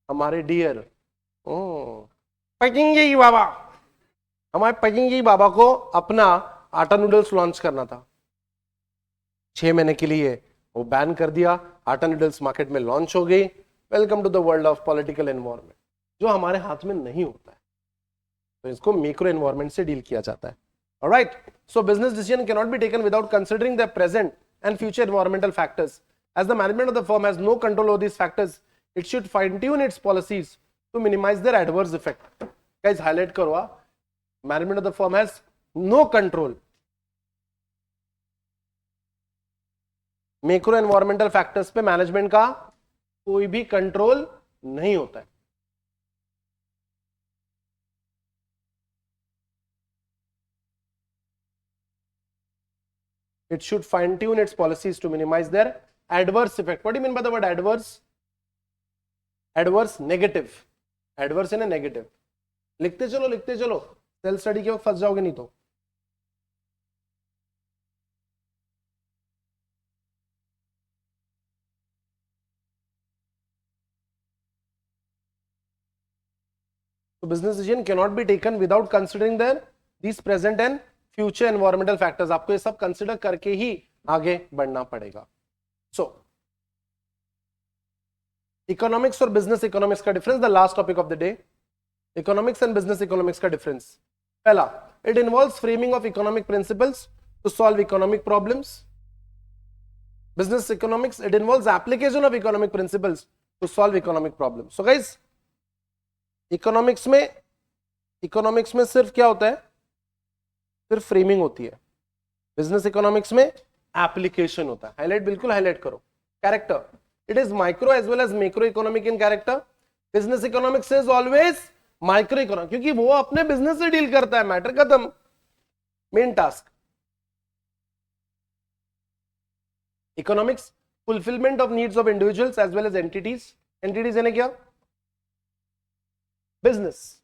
हमारे डियर पकिंगी बाबा, हमारे पकिंगी बाबा को अपना आटा नूडल्स लॉन्च करना था। 6 महीने के लिए वो बैन कर दिया, आटा नूडल्स मार्केट में लॉन्च हो गई। Welcome to the world of political environment, जो हमारे हाथ में नहीं होता है, तो इसको मैक्रो एनवायरनमेंट से डील किया जाता है। Alright, so business decision can not be taken without considering the present and future environmental factors. As the management of the firm has no control over these factors, it should fine-tune its policies to minimize their adverse effect. Guys, highlight करो, management of the firm has no control. Macro environmental factors पे management का कोई भी control नहीं होता है। It should fine-tune its policies to minimize their adverse effect. What do you mean by the word adverse? Adverse negative, adverse है ना negative, लिखते चलो, सेल्फ स्टडी के वक्त फंस जाओगे नहीं तो। So business decision cannot be taken without considering these present and future environmental factors. आपको ये सब कंसिडर करके ही आगे बढ़ना पड़ेगा। So इकोनॉमिक्स और बिजनेस इकोनॉमिक्स का difference, the last topic of the day, economics and business economics का डिफरेंस। पहला, it involves framing of economic principles to solve economic problems. Business economics, it involves application of economic principles to solve economic problems. So guys, economics में सिर्फ क्या होता है, सिर्फ framing होती है। बिजनेस इकोनॉमिक्स में एप्लीकेशन होता है। हाईलाइट, बिल्कुल हाईलाइट करो। Character, it is micro as well as macroeconomic in character. Business economics is always microeconomic, क्योंकि वो अपने बिजनेस से डील करता है, मैटर खत्म, main task. Economics, fulfilment of needs of individuals as well as entities. Entities यानी क्या, business,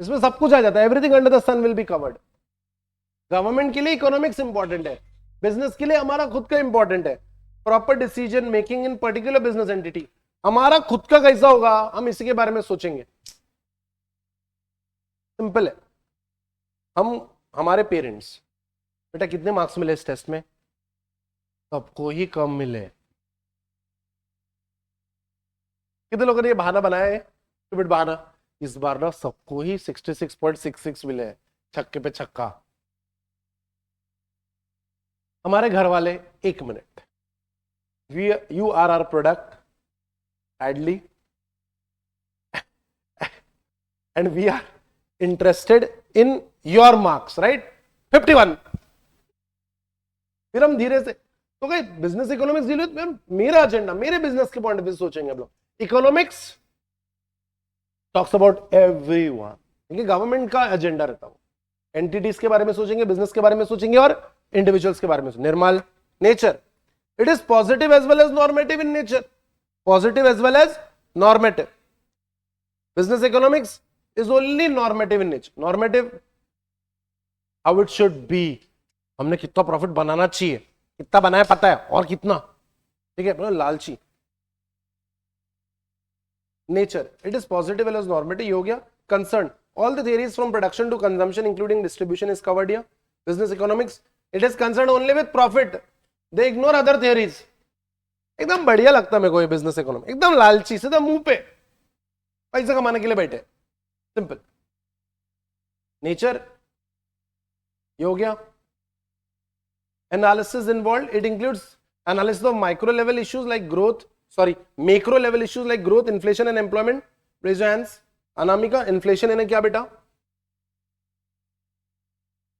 इसमें सब कुछ आ जाता है, everything under the sun will be covered. Government के लिए इकोनॉमिक्स इंपॉर्टेंट है, बिजनेस के लिए हमारा खुद का इंपॉर्टेंट है। Proper decision making in particular business entity, हमारा खुद का कैसा होगा हम इसी के बारे में सोचेंगे। सिंपल है। हमारे पेरेंट्स, बेटा कितने मार्क्स मिले इस टेस्ट में, सबको ही कम मिले। कितने लोगों ने ये बहाना बनाया है, तो बहाना, इस बार ना सबको ही 66.66 मिले हैं, छक्के पे छक्का। हमारे घर वाले, एक minute, you are our product, Adley, and we are interested in your marks, right? 51। फिर हम धीरे से, तो कहीं बिजनेस इकोनॉमिक्स डील विद मेरा एजेंडा, मेरे बिजनेस के पॉइंट ऑफ व्यू सोचेंगे हम लोग। इकोनॉमिक्स टॉक्स अबाउट एवरीवन, देखिए गवर्नमेंट का एजेंडा रहता है, एंटिटीज के बारे में सोचेंगे, बिजनेस के बारे में सोचेंगे और इंडिविजुअल्स के बारे में। निर्मल, nature, it is positive as well as normative in nature, positive as well as normative. Business economics is only normative in nature. Normative, how it should be, हमने कितना प्रॉफिट बनाना चाहिए, कितना बनाया पता है, और कितना, ठीक है, लालची। Nature, it is positive as well as normative, ये हो गया। Concern, all the theories from production to consumption including distribution is covered here. Business economics, it is concerned only with profit, they ignore other theories। एकदम बढ़िया लगता है मेरे को ये बिजनेस इकोनॉमी, एकदम लालची, सीधा मुंह पे पैसा कमाने के लिए बैठे, सिंपल। नेचर, ये हो गया। Analysis involve, it includes analysis of micro level issues like growth, macro level issues like growth, inflation and employment. Raise your hands. Anamika, inflation यानी क्या बेटा,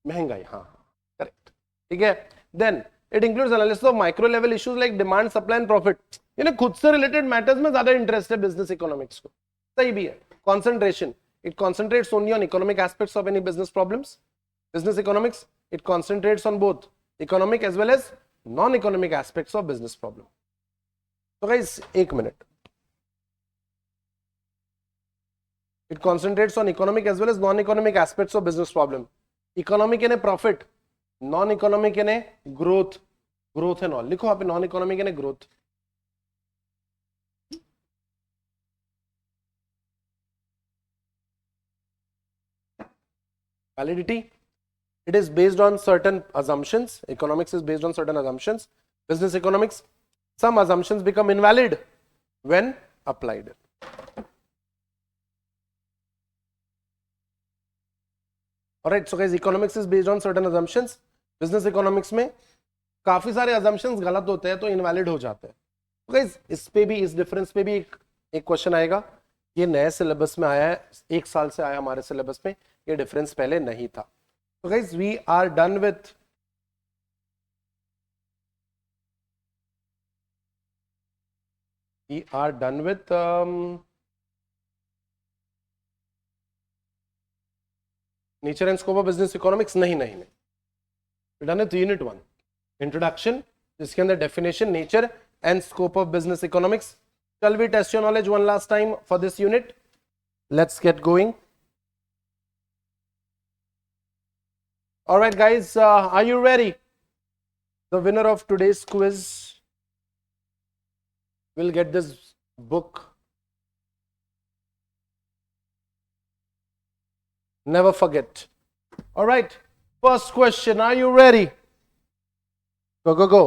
महंगाई, हाँ करेक्ट, ठीक है। Then it includes analysis of micro level issues like demand, supply and profit, यानी खुद से रिलेटेड मैटर्स में ज्यादा इंटरेस्ट है बिजनेस इकोनॉमिक्स को, सही भी है। Concentration, it concentrates only on economic aspects of any business problems. Business economics, it concentrates on both economic as well as non-economic aspects of business problem. So guys, एक minute, it concentrates on economic as well as non-economic aspects of business problem. Economic यानी profit, non-economic यानी growth, growth and all, लिखो यहाँ पे non-economic यानी growth। Validity, it is based on certain assumptions. Economics is based on certain assumptions. Business economics, some assumptions become invalid when applied. Alright, so guys, economics is based on certain assumptions. Business economics में काफी सारे assumptions गलत होते हैं तो invalid हो जाते हैं। तो guys, इस पे भी, इस डिफरेंस पे भी एक क्वेश्चन आएगा। ये नए सिलेबस में आया है, एक साल से आया हमारे सिलेबस में, ये डिफरेंस पहले नहीं था। तो guys, we are done with nature and scope of business economics. नहीं, डन विथ यूनिट 1 इंट्रोडक्शन, जिसके अंदर definition, nature and scope of business economics. Shall we test your knowledge one last time for this unit? Let's get going. All right, guys, are you ready? The winner of today's quiz will get this book. Never forget. All right, first question. Are you ready? Go, go, go.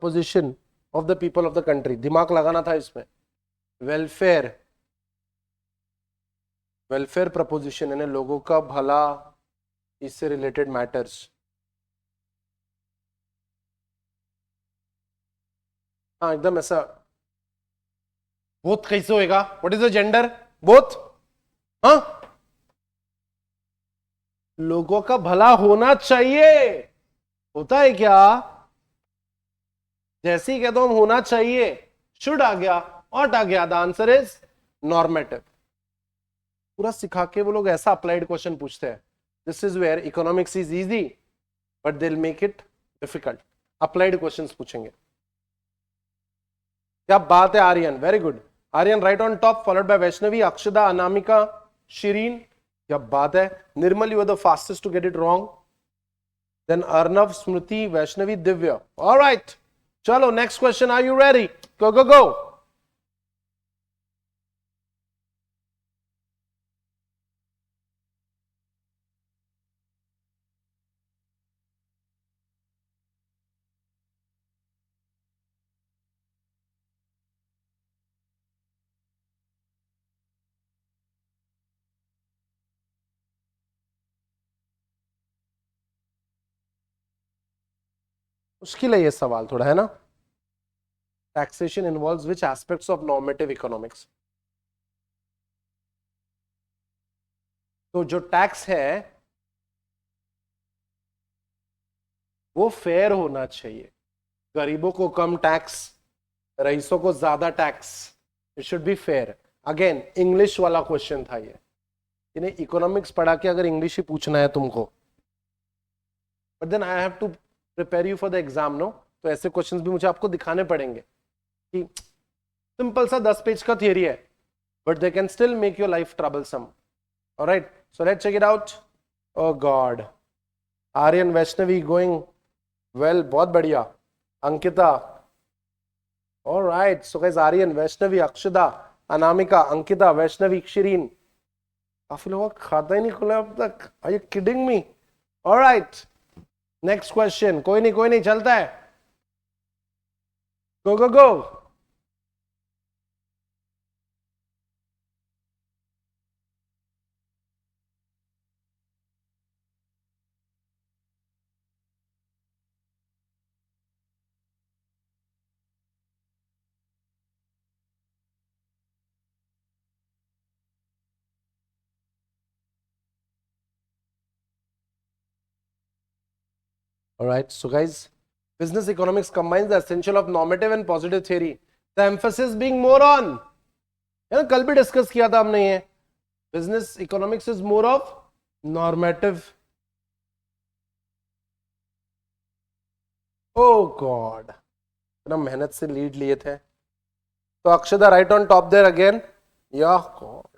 Position of the people of the country. दिमाग लगाना था इसमें. Welfare, welfare preposition यानी लोगों का भला, इससे related matters. हाँ एकदम ऐसा. बोथ कैसे होएगा? What is the gender? Both. हाँ, लोगों का भला होना चाहिए. होता है क्या? जैसे ही कहता हूं होना चाहिए, शुड आ गया, ऑट आ गया. The answer is normative. पूरा सिखा के वो लोग ऐसा अप्लाइड क्वेश्चन पूछते हैं. This is where economics is easy but they will make it difficult. Applied questions पूछेंगे. क्या बात है Aryan, very good. Aryan right on top, followed by Vaishnavi, Akshada, Anamika, Shirin. क्या बात है. Nirmal, you are the fastest to get it wrong. Then Arnav, Smriti, Vaishnavi, Divya. Alright, चलो next question. Are you ready? Go go go. मुश्किल है ये सवाल थोड़ा, है ना. Taxation involves which aspects of normative economics. तो जो टैक्स है वो फेयर होना चाहिए. गरीबों को कम टैक्स, रईसों को ज्यादा tax. It should be fair. Again English वाला क्वेश्चन था ये. इन्हें इकोनॉमिक्स पढ़ा के अगर इंग्लिश ही पूछना है तुमको, but then I have to prepare you for the exam, no. तो ऐसे क्वेश्चंस भी मुझे आपको दिखाने पड़ेंगे कि सिंपल सा 10 पेज का थियरी है, but they can still make your life troublesome. Alright, so let's check it out. Oh god. Aryan, Vaishnavi going well, बहुत बढ़िया. Ankita. Alright, so guys Aryan, Vaishnavi, Akshada, Anamika, Ankita, Vaishnavi, Shirin. काफी लोगों का खाता ही नहीं खुला अब तक. Are you kidding me? Alright, next question. कोई नहीं चलता है. गो go go. Alright, so guys, business economics combines the essential of normative and positive theory. The emphasis being more on, है ना, कल भी डिस्कस किया था हमने ये. Business economics is more of normative. Oh God, इतना मेहनत से लीड लिए थे. तो Akshada right on top there again. Yeah, God.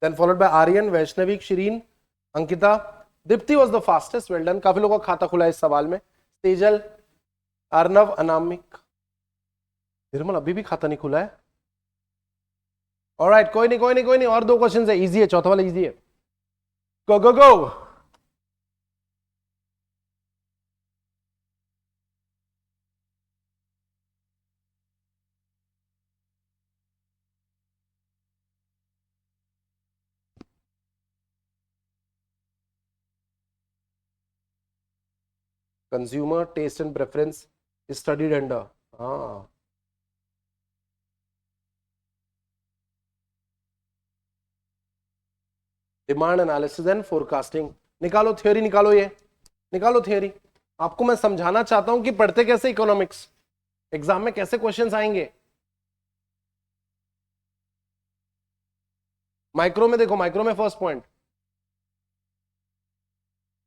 Then followed by Aryan, Vaishnavi, Shireen, Ankita. Deepti was the fastest. Well done. काफी लोगों का खाता खुला है इस सवाल में. तेजल, अर्नव, अनामिक, निर्मल अभी भी खाता नहीं खुला है. ऑलराइट, कोई नहीं. और 2 क्वेश्चन है, इजी है. चौथा वाला इजी है. गो go go. Consumer taste and preference is studied under. Demand analysis and forecasting. निकालो थ्योरी, निकालो ये, निकालो थ्योरी। आपको मैं समझाना चाहता हूं कि पढ़ते कैसे इकोनॉमिक्स, एग्जाम में कैसे क्वेश्चंस आएंगे। माइक्रो में देखो, माइक्रो में फर्स्ट पॉइंट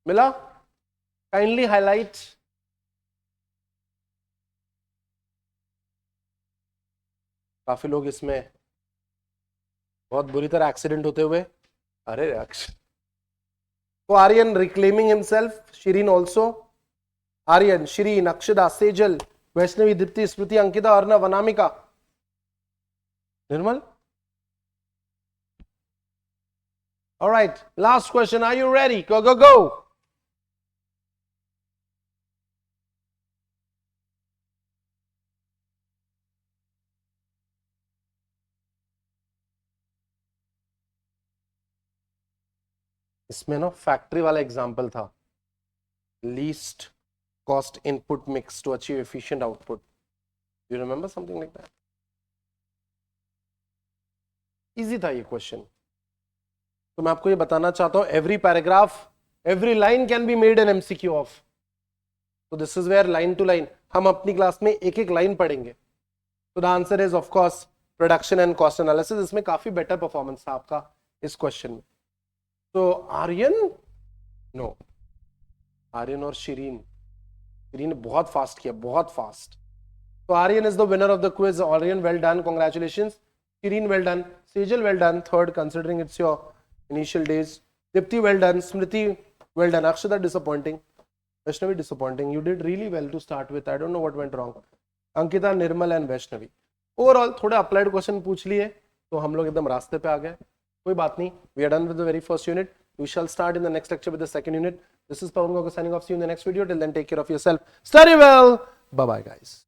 मिला, काइंडली हाईलाइट। काफी लोग इसमें बहुत बुरी तरह एक्सीडेंट होते हुए, अरे तो Aryan reclaiming himself, Shirin also, Aryan, Shirin, Akshada, Sejal, Vaishnavi, Deepti, Smriti, Ankita, Arnav, Anamika, Nirmal. All right, last question. Are you ready? Go, go, go. इसमें ना फैक्ट्री वाला एग्जांपल था, least cost input mix to achieve efficient output. You remember something like that? Easy था ये क्वेश्चन। तो मैं आपको ये बताना चाहता हूं, every paragraph, every line can be made an MCQ of. तो this is where line to line हम अपनी क्लास में एक एक लाइन पढ़ेंगे। तो the answer is of course production and cost analysis. इसमें काफी बेटर परफॉर्मेंस था आपका इस क्वेश्चन में। तो आर्यन, नो, आर्यन और शिरीन, शिरीन ने बहुत फास्ट किया, बहुत फास्ट। तो Aryan is the winner of the quiz. Aryan, well done, congratulations. Shirin, well done. Sejal, well done, third considering it's your initial days. Dipti, well done. Smriti, well done. Akshata, disappointing. Vaishnavi, disappointing. You did really well to start with. I don't know what went wrong. Ankita, Nirmal and Vaishnavi. Overall थोड़े applied question पूछ लिए तो हम लोग एकदम रास्ते पे आ गए। कोई बात नहीं, we are done with the very first unit. We shall start in the next lecture with the second unit. This is Pawan Gokul signing off. See you in the next video. Till then, take care of yourself. Study well. Bye bye, guys.